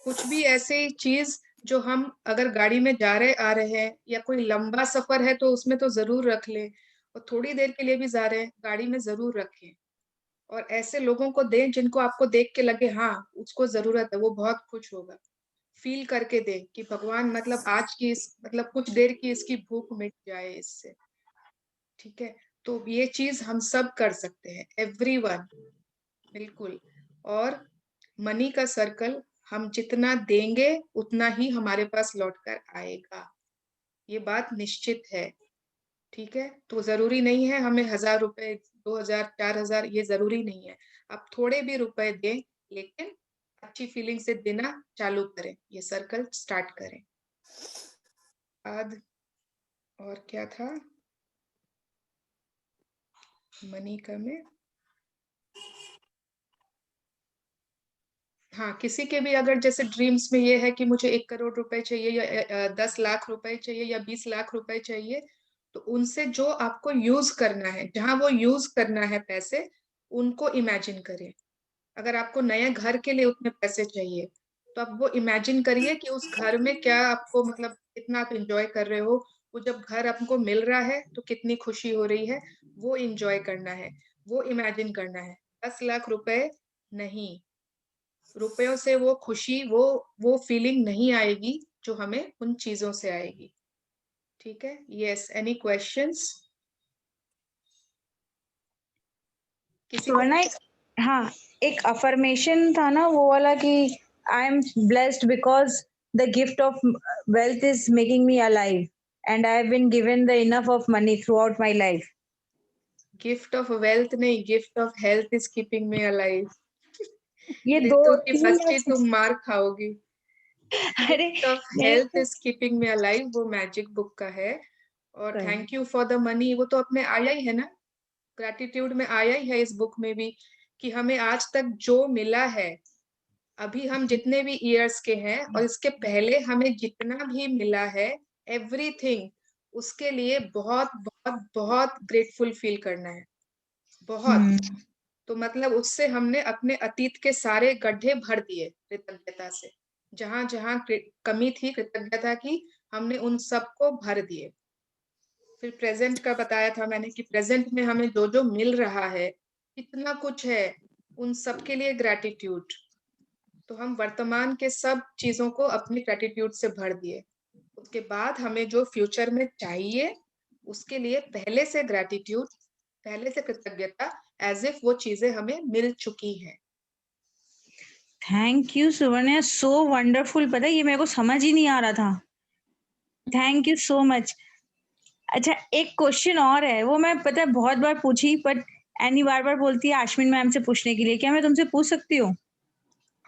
कुछ भी ऐसी चीज जो हम अगर गाड़ी में जा रहे आ रहे हैं, या कोई लंबा सफर है तो उसमें तो जरूर रख ले, और थोड़ी देर के लिए भी जा रहे हैं गाड़ी में जरूर रखें। और ऐसे लोगों को दें जिनको आपको देख के लगे हाँ उसको जरूरत है, वो बहुत खुश होगा, फील करके दे कि भगवान मतलब आज की मतलब कुछ देर की इसकी भूख मिट जाए इससे। ठीक है, तो ये चीज हम सब कर सकते हैं, एवरीवन, बिल्कुल। और मनी का सर्कल, हम जितना देंगे उतना ही हमारे पास लौट कर आएगा, ये बात निश्चित है। ठीक है, तो जरूरी नहीं है हमें 1000 रुपए, 2000, 4000, ये जरूरी नहीं है। आप थोड़े भी रुपए दें, लेकिन अच्छी फीलिंग से देना चालू करें, ये सर्कल स्टार्ट करें। बाद और क्या था मनी का में? हाँ, किसी के भी अगर जैसे ड्रीम्स में ये है कि मुझे 1 करोड़ रुपए चाहिए, या 10 लाख रुपए चाहिए, या 20 लाख रुपए चाहिए, तो उनसे जो आपको यूज करना है, जहां वो यूज करना है पैसे, उनको इमेजिन करें। अगर आपको नए घर के लिए उतने पैसे चाहिए, तो आप वो इमेजिन करिए कि उस घर में क्या आपको मतलब कितना आप एंजॉय कर रहे हो, वो जब घर आपको मिल रहा है तो कितनी खुशी हो रही है, वो एंजॉय करना है, वो इमेजिन करना है। 10 लाख रुपए नहीं, रुपयों से वो खुशी, वो फीलिंग नहीं आएगी जो हमें उन चीजों से आएगी। ठीक है? Yes, any questions? किसी को? सुवर्णा, हाँ, एक अफर्मेशन था ना वो वाला कि I am blessed because the gift of wealth is making me alive and I have been given the enough of money throughout my life. Gift of wealth नहीं, gift of health is keeping me alive. ये रितु दो की तीन बच्ची तुम मार खाओगी। अरे gift of मैं health is keeping me alive वो मैजिक बुक का है। और thank you for the money वो तो अपने आया ही है ना, ग्रेटिट्यूड में आया ही है इस बुक में भी, कि हमें आज तक जो मिला है, अभी हम जितने भी ईयर्स के हैं और इसके पहले हमें जितना भी मिला है, एवरीथिंग, उसके लिए बहुत बहुत बहुत ग्रेटफुल फील करना है, बहुत। तो मतलब उससे हमने अपने अतीत के सारे गड्ढे भर दिए कृतज्ञता से, जहां जहां कमी थी कृतज्ञता की, हमने उन सबको भर दिए। फिर प्रेजेंट का बताया था मैंने कि प्रेजेंट में हमें जो जो मिल रहा है, इतना कुछ है, उन सब के लिए ग्रेटिट्यूड। तो हम वर्तमान के सब चीजों को अपनी ग्रेटिट्यूड से भर दिए। उसके बाद हमें जो फ्यूचर में चाहिए, उसके लिए पहले से ग्रेटिट्यूड, पहले से कृतज्ञता, एज इफ वो चीजें हमें मिल चुकी हैं। Thank you Suvarna, so wonderful. पता है ये मेरे को समझ ही नहीं आ रहा था। Thank you so much. अच्छा, एक क्वेश्चन और है, वो मैं पता है बहुत बार पूछी, बट एनी बार बार बोलती है आश्विन मैम से पूछने के लिए। क्या मैं तुमसे पूछ सकती हूँ?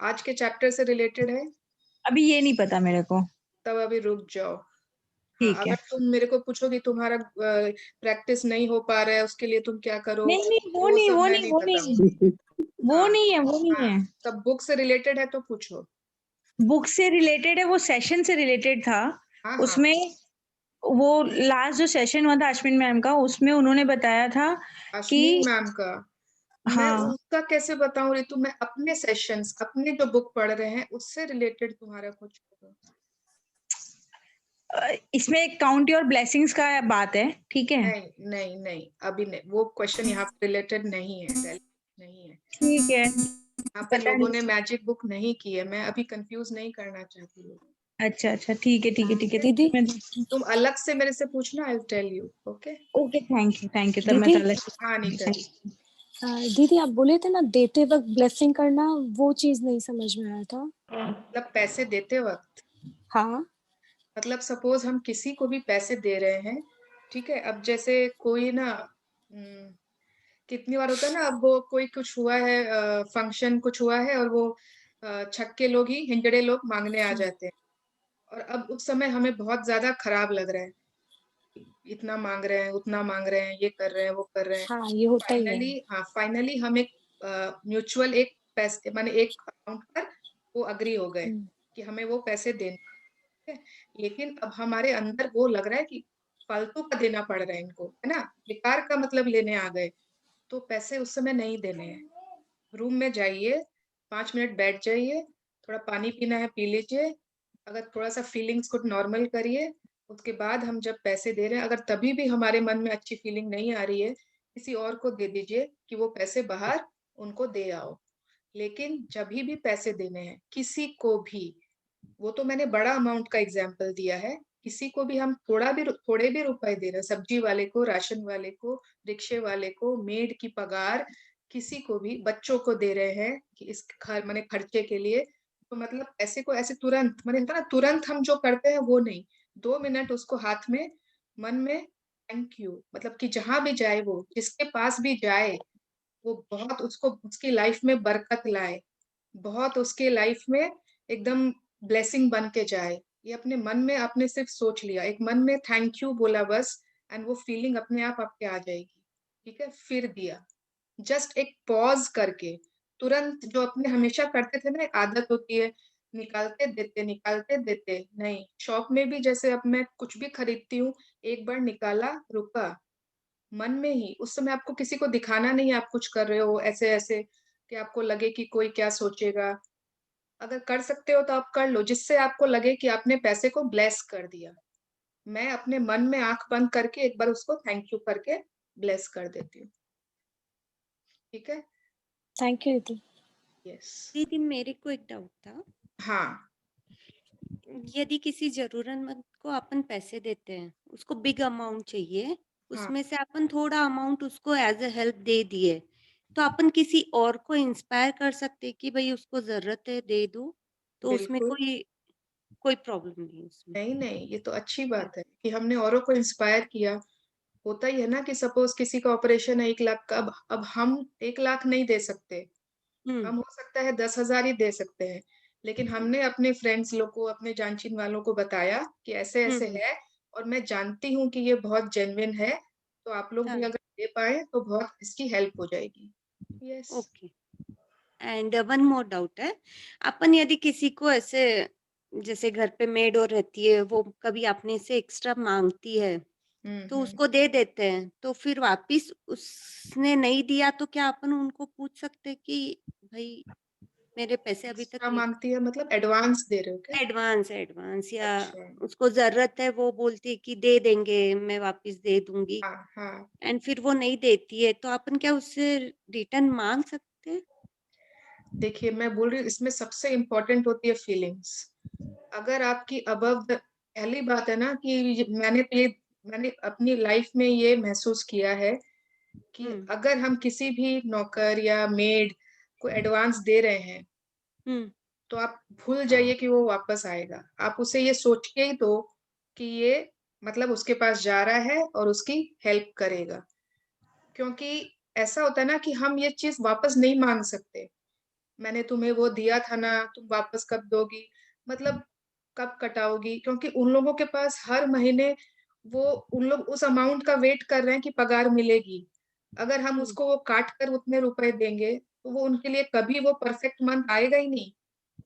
आज के चैप्टर से रिलेटेड है? अभी ये नहीं पता मेरे को। तब अभी रुक जाओ। हाँ, ठीक है। अगर तुम मेरे को पूछोगी तुम्हारा प्रैक्टिस नहीं हो पा रहा है, उसके लिए तुम क्या करो, नहीं नहीं, वो वो नहीं, सब वो मैं नहीं, नहीं वो बताऊंगी। नहीं, वो हाँ, नहीं है, वो नहीं हाँ, है। तब बुक से रिलेटेड है तो पूछो। बुक से रिलेटेड है, वो सेशन से रिलेटेड था। हाँ, हाँ, उसमें वो लास्ट जो सेशन हुआ था अश्विन मैम का, उसमें उन्होंने बताया था कि अश्विन मैम का मैं हाँ, उसका कैसे बताऊं रितु, मैं अपने सेशंस, अपने जो बुक पढ़ रहे हैं उससे रिलेटेड तुम्हारा कुछ होगा। इसमें काउंट योर ब्लेसिंग्स का बात है, ठीक है? नहीं नहीं नहीं, अभी नहीं, वो क्वेश्चन यहाँ पे रिलेटेड नहीं है, नहीं है। ठीक है, यहाँ पे पता लोगों नहीं। ने मैजिक बुक नहीं की है, मैं अभी कंफ्यूज नहीं करना चाहती हूँ। अच्छा अच्छा, ठीक है ठीक है ठीक है दीदी तुम अलग से मेरे से पूछना, I will tell you. Okay, okay, thank you. तब मैं दीदी चल हाँ नीता जी। दीदी आप बोले थे ना देते वक्त ब्लेसिंग करना, वो चीज नहीं समझ में आया था। मतलब पैसे देते वक्त, हाँ मतलब सपोज हम किसी को भी पैसे दे रहे हैं, ठीक है, अब जैसे कोई ना कितनी बार होता है ना, अब वो कोई कुछ हुआ है, फंक्शन कुछ हुआ है, और वो छक्के लोग ही, हिंजड़े लोग मांगने आ जाते हैं, और अब उस समय हमें बहुत ज्यादा खराब लग रहा है, इतना मांग रहे हैं, उतना मांग रहे हैं, ये कर रहे हैं, वो कर रहे हैं। हाँ, ये होता ही है। फाइनली हम एक म्यूचुअल एक पैसे माने एक अमाउंट पर वो अग्री हो गए कि हमें वो पैसे देने हैं। लेकिन अब हमारे अंदर वो लग रहा है कि फालतू का देना पड़ रहा है इनको, है ना, बेकार का मतलब लेने आ गए, तो पैसे उस समय नहीं देने हैं। रूम में जाइए, 5 मिनट बैठ जाइए, थोड़ा पानी पीना है पी लीजिए, अगर थोड़ा सा फीलिंग्स को नॉर्मल करिए, उसके बाद हम जब पैसे दे रहे हैं, अगर तभी भी हमारे मन में अच्छी फीलिंग नहीं आ रही है, किसी और को दे दीजिए कि वो पैसे बाहर उनको दे आओ। लेकिन जब भी पैसे देने हैं किसी को भी, वो तो मैंने बड़ा अमाउंट का एग्जाम्पल दिया है, किसी को भी हम थोड़े भी रुपए दे रहे हैं, सब्जी वाले को, राशन वाले को, रिक्शे वाले को, मेड की पगार, किसी को भी, बच्चों को दे रहे हैं कि इस घर माने खर्चे के लिए, तो मतलब पैसे को ऐसे तुरंत माने ना, तुरंत हम जो करते हैं वो नहीं, 2 मिनट उसको हाथ में, मन में थैंक यू, मतलब कि जहां भी जाए, वो जिसके पास भी जाए, वो बहुत उसको उसकी लाइफ में बरकत लाए, बहुत उसके लाइफ में एकदम ब्लेसिंग बन के जाए। ये अपने मन में आपने सिर्फ सोच लिया, एक मन में थैंक यू बोला बस, एंड वो फीलिंग अपने आप आपके आ जाएगी। ठीक है, फिर दिया, जस्ट एक पॉज करके, तुरंत जो अपने हमेशा करते थे ना, एक आदत होती है, निकालते देते नहीं। शॉप में भी जैसे अब मैं कुछ भी खरीदती हूँ, एक बार निकाला, रुका, मन में ही, उस समय आपको किसी को दिखाना नहीं है आप कुछ कर रहे हो ऐसे ऐसे कि आपको लगे कि कोई क्या सोचेगा। अगर कर सकते हो तो आप कर लो, जिससे आपको लगे कि आपने पैसे को ब्लेस कर दिया। मैं अपने मन में आंख बंद करके एक बार उसको थैंक यू करके ब्लेस कर देती हूँ। ठीक है, थैंक यू दीदी। यस। दीदी मेरे को एक डाउट था, हाँ यदि किसी जरूरतमंद को अपन पैसे देते हैं, उसको बिग अमाउंट चाहिए, हाँ उसमें से अपन थोड़ा अमाउंट उसको एज ए हेल्प दे दिए, तो अपन किसी और को इंस्पायर कर सकते कि भाई उसको जरूरत है दे दो, तो उसमें बिल्कुल। कोई प्रॉब्लम नहीं है उसमें। नहीं नहीं, ये तो अच्छी बात है कि हमने औरों को इंस्पायर किया। होता ही है ना कि सपोज किसी का ऑपरेशन है 1 लाख का, अब हम 1 लाख नहीं दे सकते, हम्म हम हो सकता है 10,000 ही दे सकते हैं, लेकिन हमने अपने फ्रेंड्स लोग को, अपने जानचीन वालों को बताया कि ऐसे ऐसे हम्म है, और मैं जानती हूँ कि ये बहुत जेन्युइन है, तो आप लोग भी हाँ अगर दे पाए तो बहुत इसकी हेल्प हो जाएगी। Yes. Okay. And one more doubt है, अपन यदि किसी को ऐसे, जैसे घर पे मेड और रहती है, वो कभी अपने से एक्स्ट्रा मांगती है तो हम्म। उसको दे देते हैं, तो फिर वापिस उसने नहीं दिया तो क्या अपन उनको पूछ सकते हैं कि भाई मेरे पैसे अभी तक एक्स्ट्रा मांगती है मतलब एडवांस दे रहे हो क्या? एडवांस या अच्छा। उसको जरूरत है, वो बोलती है कि दे देंगे, मैं वापिस दे दूंगी, हाँ हाँ। एंड फिर वो नहीं देती है, तो अपन क्या उससे रिटर्न मांग सकते हैं? देखिए, मैं बोल रही हूँ इसमें सबसे इम्पोर्टेंट होती है फीलिंग्स। अगर आपकी अबव पहली बात है ना कि मैंने अपनी लाइफ में ये महसूस किया है कि हम्म अगर हम किसी भी नौकर या मेड को एडवांस दे रहे हैं, हम्म तो आप भूल जाइए कि वो वापस आएगा। आप उसे ये सोच के ही दो कि ये मतलब उसके पास जा रहा है और उसकी हेल्प करेगा। क्योंकि ऐसा होता है ना कि हम ये चीज वापस नहीं मांग सकते। मैंने तुम्हें वो दिया था ना, तुम वापस कब दोगी, मतलब कब कटाओगी, क्योंकि उन लोगों के पास हर महीने वो उन लोग उस अमाउंट का वेट कर रहे हैं कि पगार मिलेगी। अगर हम हम्म उसको वो काट कर उतने रुपए देंगे तो वो उनके लिए कभी वो परफेक्ट मंथ आएगा ही नहीं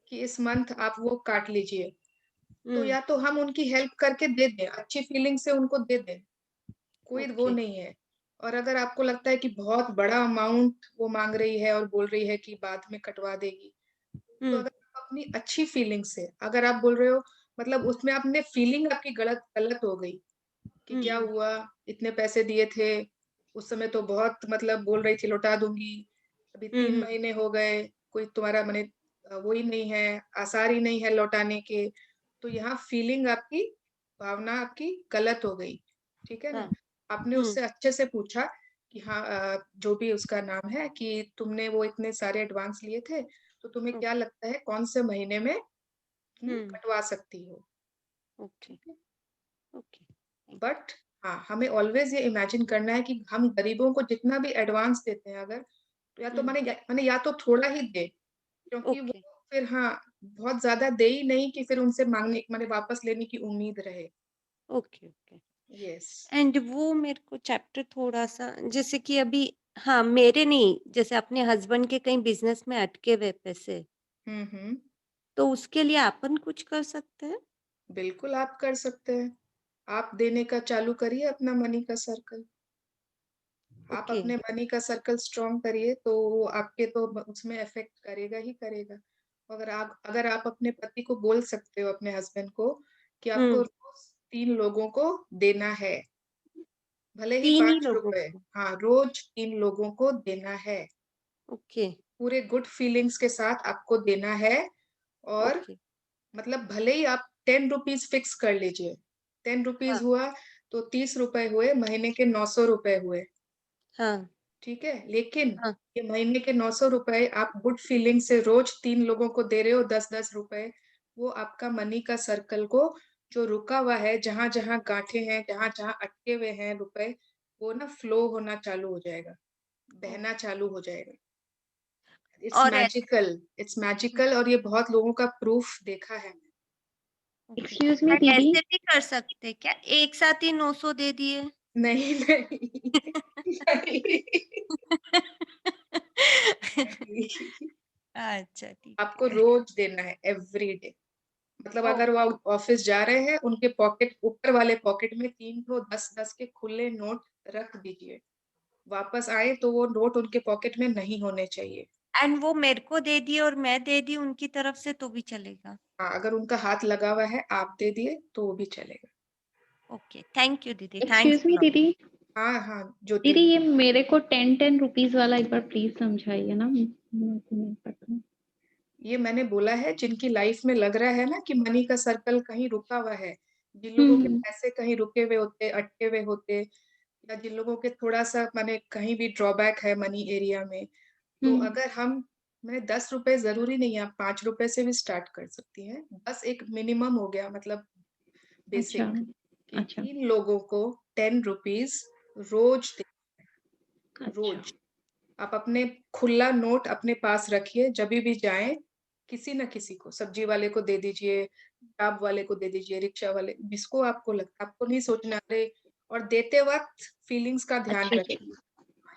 कि इस मंथ आप वो काट लीजिए। तो हम्म या तो हम उनकी हेल्प करके दे दें, अच्छी फीलिंग से उनको दे दें, कोई वो ओके नहीं है। और अगर आपको लगता है कि बहुत बड़ा अमाउंट वो मांग रही है और बोल रही है कि बाद में कटवा देगी, तो हम्म अगर आप अपनी अच्छी फीलिंग से, अगर आप बोल रहे हो मतलब उसमें आपने फीलिंग आपकी गलत गलत हो गई कि क्या हम्म हुआ, इतने पैसे दिए थे उस समय तो बहुत मतलब बोल रही थी लौटा दूंगी, अभी 3 महीने हो गए, कोई तुम्हारा मने वो ही नहीं है, आसार ही नहीं है लौटाने के। तो यहाँ फीलिंग आपकी, भावना आपकी गलत हो गई। ठीक है ना? हाँ आपने हम्म उससे अच्छे से पूछा कि हाँ जो भी उसका नाम है, कि तुमने वो इतने सारे एडवांस लिए थे, तो तुम्हें क्या ओके लगता है कौन से महीने में हम्म कटवा सकती हो। ओके ठीक है। ओके थैंक बट हाँ, हमें ऑलवेज ये इमेजिन करना है कि हम गरीबों को जितना भी एडवांस देते हैं अगर, तो या तो यू माने या तो थोड़ा ही दे, क्योंकि वो ओके फिर हाँ बहुत ज्यादा दे ही नहीं कि फिर उनसे मांगने माने वापस लेने की उम्मीद रहे। Okay okay. यस। एंड वो मेरे को चैप्टर थोड़ा सा, जैसे कि अभी, हाँ मेरे नहीं, जैसे अपने हस्बैंड के कहीं बिजनेस में अटके हुए पैसे, हम्म। तो उसके लिए अपन कुछ कर सकते हैं? बिल्कुल आप कर सकते हैं। आप देने का चालू करिए अपना मनी का सर्कल। आप ओके अपने मनी का सर्कल स्ट्रॉन्ग करिए तो वो आपके तो उसमें इफेक्ट करेगा ही करेगा। अगर आप अपने पति को बोल सकते हो, अपने हस्बैंड को, कि आपको हम्म रोज 3 लोगों को देना है, भले ही 3 ही 5 रुपए, लोगों को? हाँ रोज 3 लोगों को देना है, ओके पूरे गुड फीलिंग्स के साथ आपको देना है। और ओके मतलब भले ही आप 10 रुपीज फिक्स कर लीजिए, 10 रुपीज हाँ हुआ तो 30 रुपए हुए, महीने के 900 रुपए हुए। हाँ ठीक है, लेकिन हाँ ये महीने के 900 रुपए आप गुड फीलिंग से रोज 3 लोगों को दे रहे हो 10-10 रुपए, वो आपका मनी का सर्कल को, जो रुका हुआ है, जहां जहां गांठे हैं, जहां जहां अटके हुए हैं रुपए, वो ना फ्लो होना चालू हो जाएगा, बहना चालू हो जाएगा। इट्स और मैजिकल, इट्स मैजिकल, और ये बहुत लोगों का प्रूफ देखा है। एक्सक्यूज मी एंड दीदी। ऐसे भी कर सकते हैं क्या, एक साथ ही 900 दे दिए? नहीं नहीं नहीं, नहीं। अच्छा ठीक आपको है। रोज देना है, एवरी डे। मतलब ओ अगर वो ऑफिस जा रहे हैं, उनके पॉकेट, ऊपर वाले पॉकेट में 3 ठो 10-10 के खुले नोट रख दीजिए। वापस आए तो वो नोट उनके पॉकेट में नहीं होने चाहिए। एंड वो मेरे को दे दिए और मैं दे दी उनकी तरफ से तो भी चलेगा? हाँ, अगर उनका हाथ लगा हुआ है, आप दे दिए तो वो भी चलेगा। ओके, थैंक यू दीदी, थैंक्स एक्सक्यूज मी लॉट। दीदी, हाँ हाँ ज्योति। दीदी ये मेरे को 10-10 रुपीज वाला एक बार प्लीज समझाइए ना, मेरे को नहीं पता। ये मैंने बोला है, जिनकी लाइफ में लग रहा है ना कि मनी का सर्कल कहीं रुका हुआ है, जिन लोगों के पैसे कहीं रुके हुए होते, अटके हुए होते, या जिन लोगों के थोड़ा सा माने कहीं भी ड्रॉबैक है मनी एरिया में, तो अगर हम, मैंने 10 रुपए जरूरी नहीं है, आप 5 रुपए से भी स्टार्ट कर सकती हैं। बस एक मिनिमम हो गया, मतलब अच्छा बेसिक, कि अच्छा 3 लोगों को 10 रुपीज रोज अच्छा रोज। आप अपने खुला नोट अपने पास रखिए, जब भी जाएं किसी न किसी को, सब्जी वाले को दे दीजिए, किताब वाले को दे दीजिए, रिक्शा वाले, जिसको आपको लगता, आपको नहीं सोचना अरे, और देते वक्त फीलिंग्स का ध्यान अच्छा रखिए।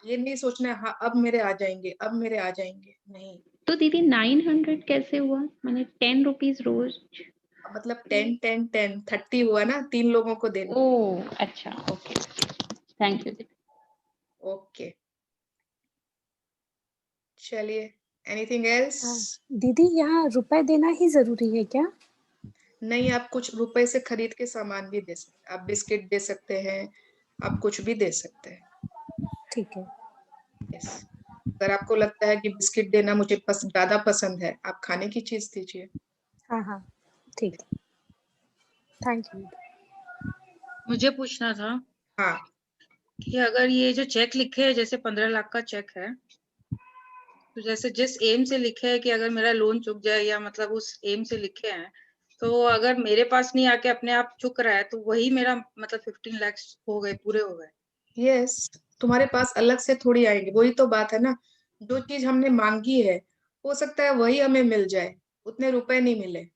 ये नहीं सोचना है, हाँ अब मेरे आ जाएंगे, अब मेरे आ जाएंगे, नहीं। तो दीदी 900 कैसे हुआ, मैंने 10 रुपीज रोज? मतलब 10 10 10 30 हुआ ना, 3 लोगों को देना। ओ अच्छा, ओके, थैंक यू दीदी। ओके, चलिए, एनीथिंग एल्स? दीदी यहाँ रुपए देना ही जरूरी है क्या? नहीं, आप कुछ रुपए से खरीद के सामान भी दे सकते हैं, आप बिस्किट दे सकते हैं, आप कुछ भी दे सकते हैं। ठीक है। यस, अगर आपको लगता है कि बिस्किट देना मुझे ज्यादा पसंद है, आप खाने की चीज दीजिए। हाँ हाँ ठीक है, थैंक यू। मुझे पूछना था हाँ, कि अगर ये जो चेक लिखे है, जैसे 15 लाख का चेक है, तो जैसे जिस एम से लिखे है कि अगर मेरा लोन चुक जाए, या मतलब उस एम से लिखे हैं, तो अगर मेरे पास नहीं आके अपने आप चुक रहा है, तो वही मेरा मतलब 15 लाख हो गए, पूरे हो गए? यस, तुम्हारे पास अलग से थोड़ी आएंगे, वही तो बात है ना। जो चीज हमने मांगी है, हो सकता है वही हमें मिल जाए, उतने रुपए नहीं मिले।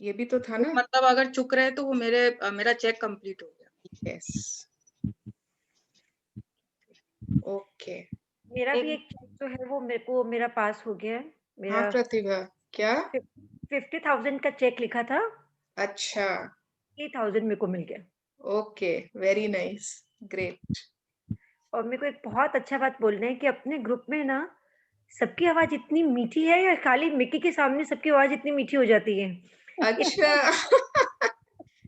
ये भी तो था तो ना। मतलब अगर चुक रहे तो वो मेरा चेक कंप्लीट हो गया। Yes, okay. मेरा भी एक चेक जो है वो मेरे को मेरा पास हो गया है। हाँ मेरा प्रतिभा, क्या? 50,000 का चेक लिखा था, अच्छा, 3,000 मेरे को मिल गया। Okay, very nice, great. और मेरे को एक बहुत अच्छा बात बोलना है कि अपने ग्रुप में ना सबकी आवाज इतनी मीठी है, या खाली मिक्की के सामने सबकी आवाज इतनी मीठी हो जाती है? अच्छा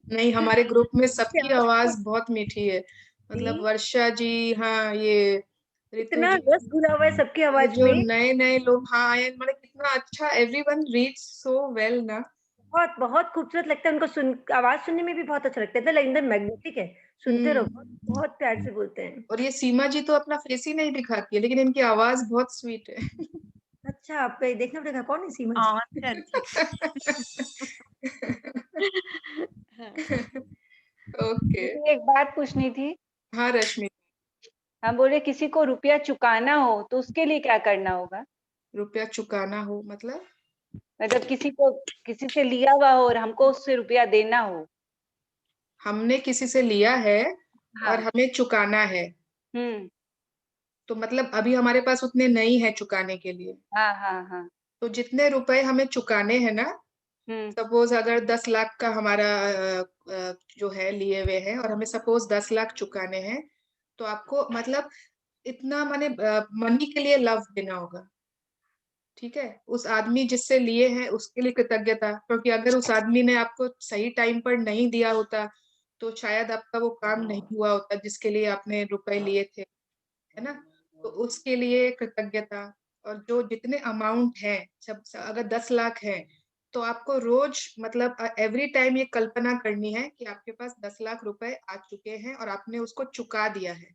नहीं, हमारे ग्रुप में सबकी आवाज बहुत मीठी है, मतलब वर्षा जी, हाँ ये ऋतु इतना जी, रस घुला हुआ है सबकी ये आवाज जो में। नए नए लोग हाँ आए, मतलब कितना अच्छा, एवरीवन रीड्स सो वेल ना। बहुत बहुत खूबसूरत लगता है उनको सुन, आवाज सुनने में भी बहुत अच्छा लगता है, एकदम मैग्नेटिक है, सुनते रहो, बहुत बहुत प्यार से बोलते हैं। और ये सीमा जी तो अपना फेस ही नहीं दिखाती है, लेकिन इनकी आवाज बहुत स्वीट है। अच्छा, आप देखना पड़ेगा कौन है सीमा जी? ओके। दीदी एक बात पूछनी थी। हाँ रश्मि। हम बोले किसी को रुपया चुकाना हो तो उसके लिए क्या करना होगा? रुपया चुकाना हो मतलब? मतलब किसी से लिया हुआ हो और हमको उससे रुपया देना हो। हमने किसी से लिया है हाँ। और हमें चुकाना है, तो मतलब अभी हमारे पास उतने नहीं है चुकाने के लिए। हाँ हाँ हाँ। तो जितने रुपए हमें चुकाने हैं ना, सपोज अगर 10 लाख का हमारा जो है लिए हुए हैं, और हमें सपोज 10 लाख चुकाने हैं, तो आपको मतलब इतना माने मनी के लिए लव देना होगा। ठीक है, उस आदमी जिससे लिए हैं उसके लिए कृतज्ञता, क्योंकि अगर उस आदमी ने आपको सही टाइम पर नहीं दिया होता, तो शायद आपका वो काम नहीं हुआ होता जिसके लिए आपने रुपए लिए थे, है ना। तो उसके लिए कृतज्ञता। और जो जितने अमाउंट है, सब अगर 10 लाख है, तो आपको रोज मतलब एवरी टाइम ये कल्पना करनी है कि आपके पास 10 लाख रुपए आ चुके हैं और आपने उसको चुका दिया है।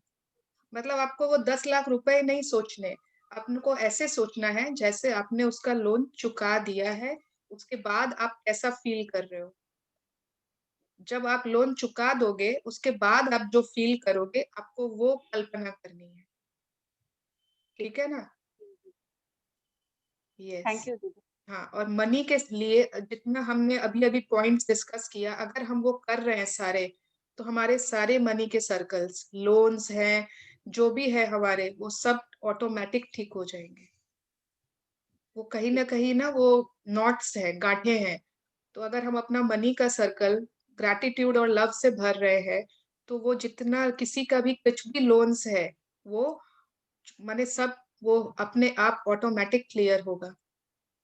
मतलब आपको वो 10 लाख रुपए नहीं सोचने, आपको ऐसे सोचना है जैसे आपने उसका लोन चुका दिया है, उसके बाद आप कैसा फील कर रहे हो। जब आप लोन चुका दोगे, उसके बाद आप जो फील करोगे, आपको वो कल्पना करनी है। ठीक है ना? यस। थैंक यू दीदी। हाँ, और मनी के लिए जितना हमने अभी अभी पॉइंट्स डिस्कस किया, अगर हम वो कर रहे हैं सारे, तो हमारे सारे मनी के सर्कल्स, लोन्स हैं, जो भी है हमारे, वो सब ऑटोमेटिक ठीक हो जाएंगे। वो कहीं ना कहीं ना वो नॉट्स है, गांठें हैं। तो अगर हम अपना मनी का सर्कल ग्रैटिट्यूड और लव से भर रहे हैं, तो वो जितना किसी का भी कुछ भी लोन्स है, वो माने सब वो अपने आप ऑटोमेटिक क्लियर होगा।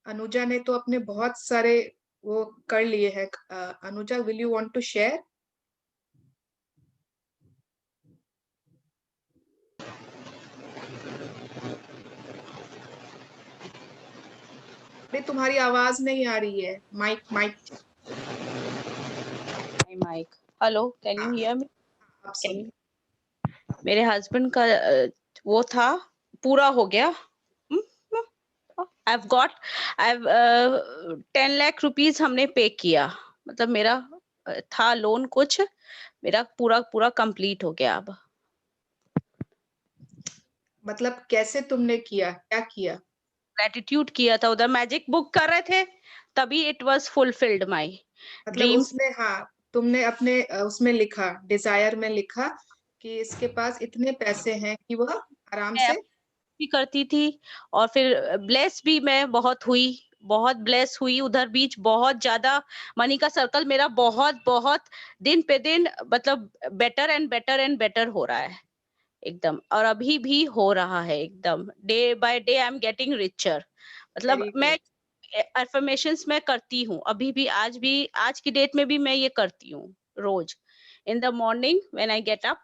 अनुजा ने तो अपने बहुत सारे वो कर लिए हैं। Anuja, will you want to share? अरे तुम्हारी आवाज नहीं आ रही है। Mic mic mic. Hello, can you hear me? आप सुन। मेरे हस्बैंड का वो था, पूरा हो गया। I've 10 लाख रुपीस हमने पे किया, मतलब मेरा था लोन कुछ, मेरा पूरा कंप्लीट हो गया अब। मतलब कैसे तुमने किया, क्या किया? ग्रेटिट्यूड किया था, उधर मैजिक बुक कर रहे थे, तभी इट वाज फुलफिल्ड माय मतलब ड्रीम्स। उसमें, हाँ, तुमने अपने उसमें लिखा, डिजायर में लिखा कि इसके पास इतने पैसे हैं कि वह आराम से भी करती थी, और फिर ब्लेस भी मैं बहुत ब्लेस हुई उधर बीच। बहुत ज्यादा मनी का सर्कल मेरा बहुत दिन पे दिन मतलब बेटर एंड बेटर हो रहा है एकदम, और अभी भी हो रहा है एकदम। Day by day I am getting richer. मतलब मैं अफर्मेशंस मैं करती हूँ अभी भी, आज की डेट में भी मैं ये करती हूँ रोज। In the morning when I get up,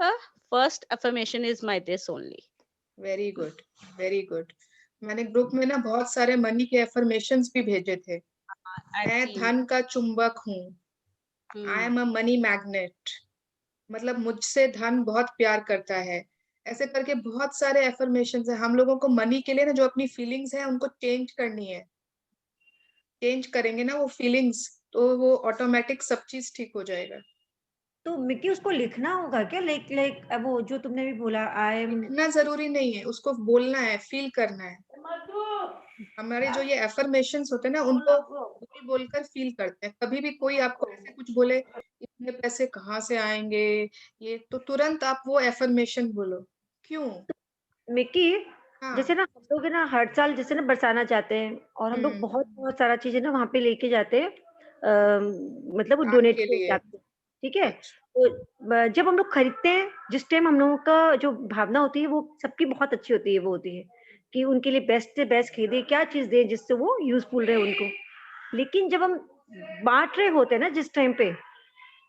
first affirmation is my this only. Very good, very good. मैंने ग्रुप में ना बहुत सारे मनी के अफर्मेशंस भी भेजे थे। मैं धन का चुंबक हूँ, I am a money magnet, मतलब मुझसे धन बहुत प्यार करता है। ऐसे करके बहुत सारे एफर्मेशंस है। हम लोगों को मनी के लिए ना जो अपनी फीलिंग्स है उनको चेंज करनी है। चेंज करेंगे ना वो फीलिंग्स, तो वो ऑटोमेटिक सब चीज ठीक हो जाएगा। तो मिक्की उसको लिखना होगा क्या? लाइक वो जो तुमने भी बोला, आई एम। लिखना जरूरी नहीं है, उसको बोलना है, फील करना है। हमारे जो ये एफर्मेशंस होते हैं ना, उनको बोलकर फील करते हैं। कभी भी कोई आपको ऐसे कुछ बोले, इतने पैसे कहाँ से आएंगे, ये तो तुरंत आप वो एफर्मेशन बोलो। क्यों मिक्की, हाँ। जैसे ना हम लोग है ना हर साल जैसे ना बरसाना चाहते हैं, और हम लोग बहुत सारा चीजें ना वहाँ पे लेके जाते हैं, मतलब वो दान डोनेट के के लिए। हिसाब से, ठीक है। तो जब हम लोग खरीदते हैं, जिस टाइम हम लोगों का जो भावना होती है वो सबकी बहुत अच्छी होती है, वो होती है कि उनके लिए बेस्ट से बेस्ट खरीदे, क्या चीज दे जिससे वो यूजफुल रहे उनको। लेकिन जब हम बांट रहे होते हैं ना जिस टाइम पे,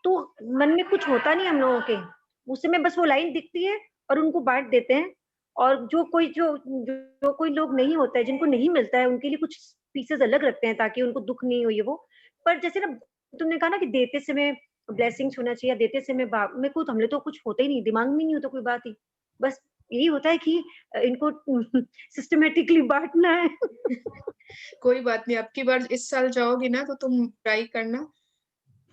तो मन में कुछ होता नहीं हम लोगों के, उस समय बस वो लाइन दिखती है और उनको बांट देते हैं। और जो कोई लोग नहीं होता है, जिनको नहीं मिलता है, उनके लिए कुछ पीसेस अलग रखते हैं ताकि उनको दुख नहीं हो ये वो। पर जैसे ना तुमने कहा ना कि देते समय ब्लेसिंग्स होना चाहिए, देते समय मेरे को तो हमने तो कुछ होता ही नहीं, दिमाग में नहीं होता कोई बात ही, बस यही होता है कि इनको सिस्टमेटिकली बांटना है। कोई बात नहीं, अब की बार इस साल जाओगी ना तो तुम ट्राई करना।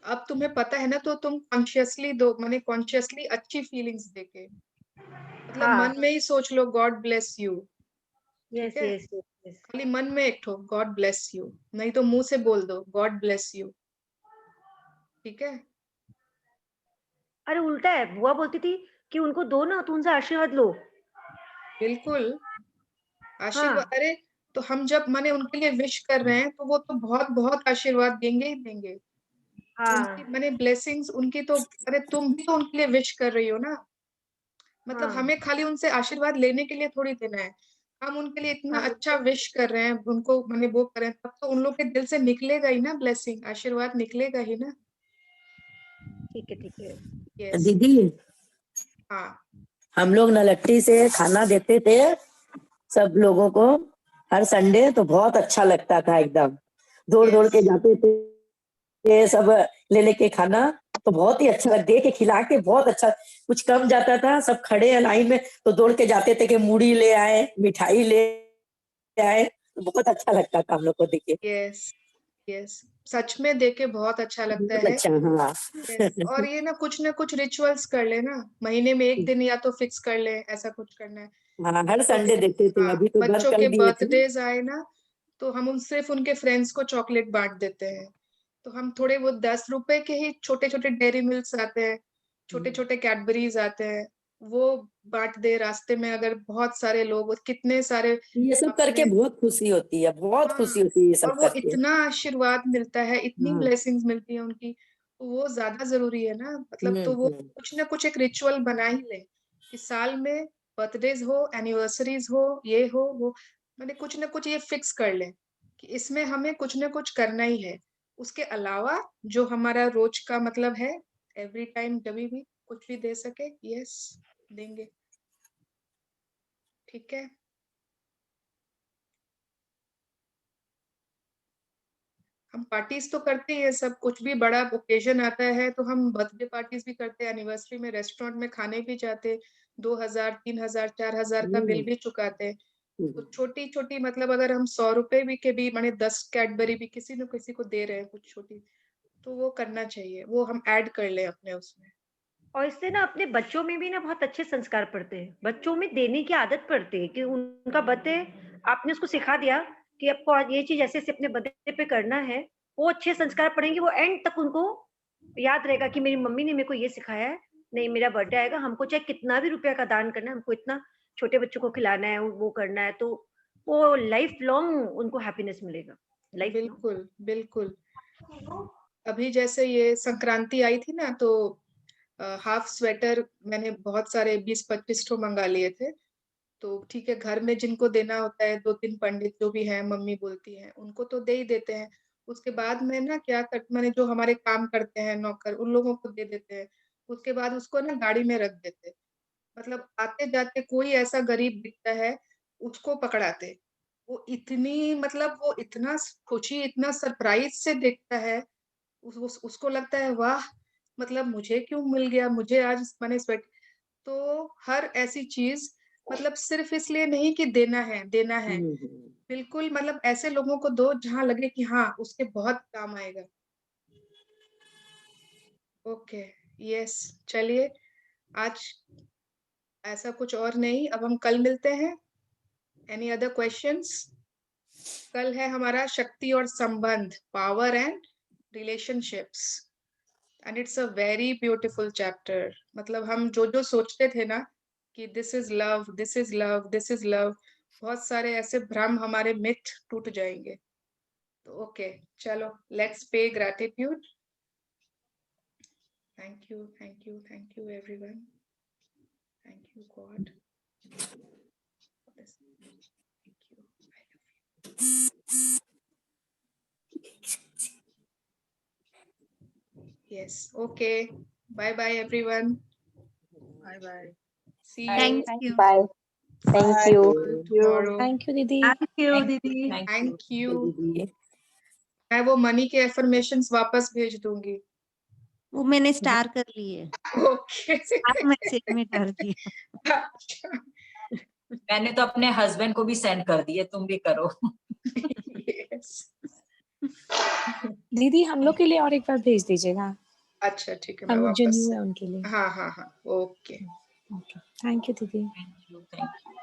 अब तुम्हें पता है ना, तो तुम कॉन्शियसली दो, माने कॉन्शियसली अच्छी फीलिंग्स देके, मतलब हाँ। मन में ही सोच लो गॉड ब्लेस यू। ठीक यस है, यस यस। खाली मन में एक ठो गॉड ब्लेस यू, नहीं तो मुंह से बोल दो गॉड ब्लेस यू। ठीक है। अरे उल्टा है, बुआ बोलती थी कि उनको दो ना तो उनसे आशीर्वाद लो। बिल्कुल, आशीर्वाद। हाँ। अरे तो हम जब माने उनके लिए विश कर रहे हैं, तो वो तो बहुत बहुत आशीर्वाद देंगे ही देंगे। उनकी हाँ। माने ब्लेसिंग्स उनकी तो, अरे तुम भी तो उनके लिए विश कर रही हो ना। मतलब हाँ। हमें खाली उनसे आशीर्वाद लेने के लिए थोड़ी देना है, हम उनके लिए इतना हाँ। अच्छा विश कर रहे हैं, उनको माने वो कर रहे हैं, तब तो उन लोग के दिल से निकलेगा ही ना ब्लेसिंग, आशीर्वाद निकलेगा ही ना। ठीक है ठीक है। यस। दीदी, हाँ हम लोग नलट्टी से खाना देते थे सब लोगों को हर संडे, तो बहुत अच्छा लगता था एकदम। दौड़ के जाते थे सब लेने के खाना, तो बहुत ही अच्छा दे के खिला के, बहुत अच्छा। कुछ कम जाता था, सब खड़े हैं लाइन में, तो दौड़ के जाते थे कि मूढ़ी ले आए, मिठाई ले आए। बहुत अच्छा लगता था हम लोग को देखे। यस यस, सच में देखे बहुत अच्छा लगता बहुत है। अच्छा, हाँ। Yes. और ये ना कुछ रिचुअल्स कर ले ना, महीने में एक दिन या तो फिक्स कर ले, ऐसा कुछ करना है। हाँ, हर बच्चों संडे के, देते थे, हाँ, अभी तो बंद बच्चों कर के दिए थे। बर्थडेज आए ना, तो हम सिर्फ उनके फ्रेंड्स को चॉकलेट बांट देते हैं। तो हम थोड़े वो 10 रुपए के ही छोटे छोटे डेयरी मिल्क्स आते हैं, छोटे छोटे कैडबरीज आते हैं, वो बांट दे रास्ते में, अगर बहुत सारे लोग, कितने सारे ये सब करके अपने, बहुत खुशी होती है, बहुत हाँ, खुशी होती है ये और सब वो करके। इतना आशीर्वाद मिलता है, इतनी हाँ। ब्लेसिंग्स मिलती है उनकी, तो वो ज्यादा जरूरी है ना। मतलब तो वो कुछ ना कुछ एक रिचुअल बना ही ले कि साल में बर्थडेज हो, एनिवर्सरीज हो, ये हो वो, मैंने कुछ ना कुछ ये फिक्स कर ले कि इसमें हमें कुछ ना कुछ करना ही है। उसके अलावा जो हमारा रोज का मतलब है, एवरी टाइम जब भी कुछ भी दे सके, यस देंगे, ठीक है। हम पार्टीज तो करते ही है सब, कुछ भी बड़ा ओकेजन आता है तो हम बर्थडे पार्टीज भी करते हैं, एनिवर्सरी में रेस्टोरेंट में खाने भी जाते, 2000 3000 4000 का बिल भी चुकाते हैं। तो छोटी छोटी मतलब अगर हम 100 रुपए भी के भी माने 10 कैडबरी भी किसी न किसी को दे रहे हैं कुछ छोटी, तो वो करना चाहिए, वो हम ऐड कर ले अपने उसमें। और इससे ना अपने बच्चों में भी ना बहुत अच्छे संस्कार पड़ते हैं, बच्चों में देने की आदत पड़ती है कि उनका बर्थडे आपने उसको सिखा दिया कि आपको आज ये चीज ऐसे अपने बर्थडे पे करना है, वो अच्छे संस्कार पड़ेंगे, वो एंड तक उनको याद रहेगा कि मेरी मम्मी ने मेरे को ये सिखाया है। नहीं, मेरा बर्थडे आएगा, हमको चाहे कितना भी रुपया का दान करना है, हमको इतना छोटे बच्चों को खिलाना है, वो करना है, तो वो लाइफ लॉन्ग उनको हैप्पीनेस मिलेगा, लाइफ बिल्कुल बिल्कुल। अभी जैसे ये संक्रांति आई थी ना, तो हाफ स्वेटर मैंने बहुत सारे 20-25 ठो मंगा लिए थे। तो ठीक है, घर में जिनको देना होता है, 2-3 पंडित जो भी हैं, मम्मी बोलती हैं, उनको तो दे ही देते हैं। उसके बाद में ना क्या कर, मैंने जो हमारे काम करते हैं नौकर, उन लोगों को दे देते हैं। उसके बाद उसको ना गाड़ी में रख देते, मतलब आते जाते कोई ऐसा गरीब दिखता है उसको पकड़ाते। वो इतनी मतलब वो इतना खुशी, इतना सरप्राइज से देखता है, उसको लगता है वाह, मतलब मुझे क्यों मिल गया, मुझे आज मैंने स्वेट। तो हर ऐसी चीज मतलब सिर्फ इसलिए नहीं कि देना है देना है, बिल्कुल मतलब ऐसे लोगों को दो जहां लगे कि हाँ उसके बहुत काम आएगा। ओके, यस, चलिए आज ऐसा कुछ और नहीं, अब हम कल मिलते हैं। Any other questions? कल है हमारा शक्ति और संबंध, power and relationships, and it's a very beautiful chapter. मतलब हम जो जो सोचते थे ना कि this is love, this is love, this is love, बहुत सारे ऐसे भ्रम, हमारे मिथ टूट जाएंगे। तो ओके, चलो लेट्स पे gratitude. Thank you, thank you, thank you everyone, thank you God. Yes, okay. Bye bye everyone. Bye bye. See you. Thank you. Bye. Thank Bye. you. Tomorrow. Thank you दीदी। Thank you, Didi. Thank you. मैं वो money के affirmations वापस भेज दूंगी। वो मैंने star कर ली है, ओके। आप मैसेज में डाल दिया। मैंने तो अपने हस्बैंड को भी सेंड कर दिए, तुम भी करो। Yes. दीदी हम लोग के लिए और एक बार भेज दीजिएगा, अच्छा ठीक है, मैं हम जो वापस न्यू से, है उनके लिए। हाँ हाँ हाँ, ओके। थैंक यू दीदी। Thank you, thank you.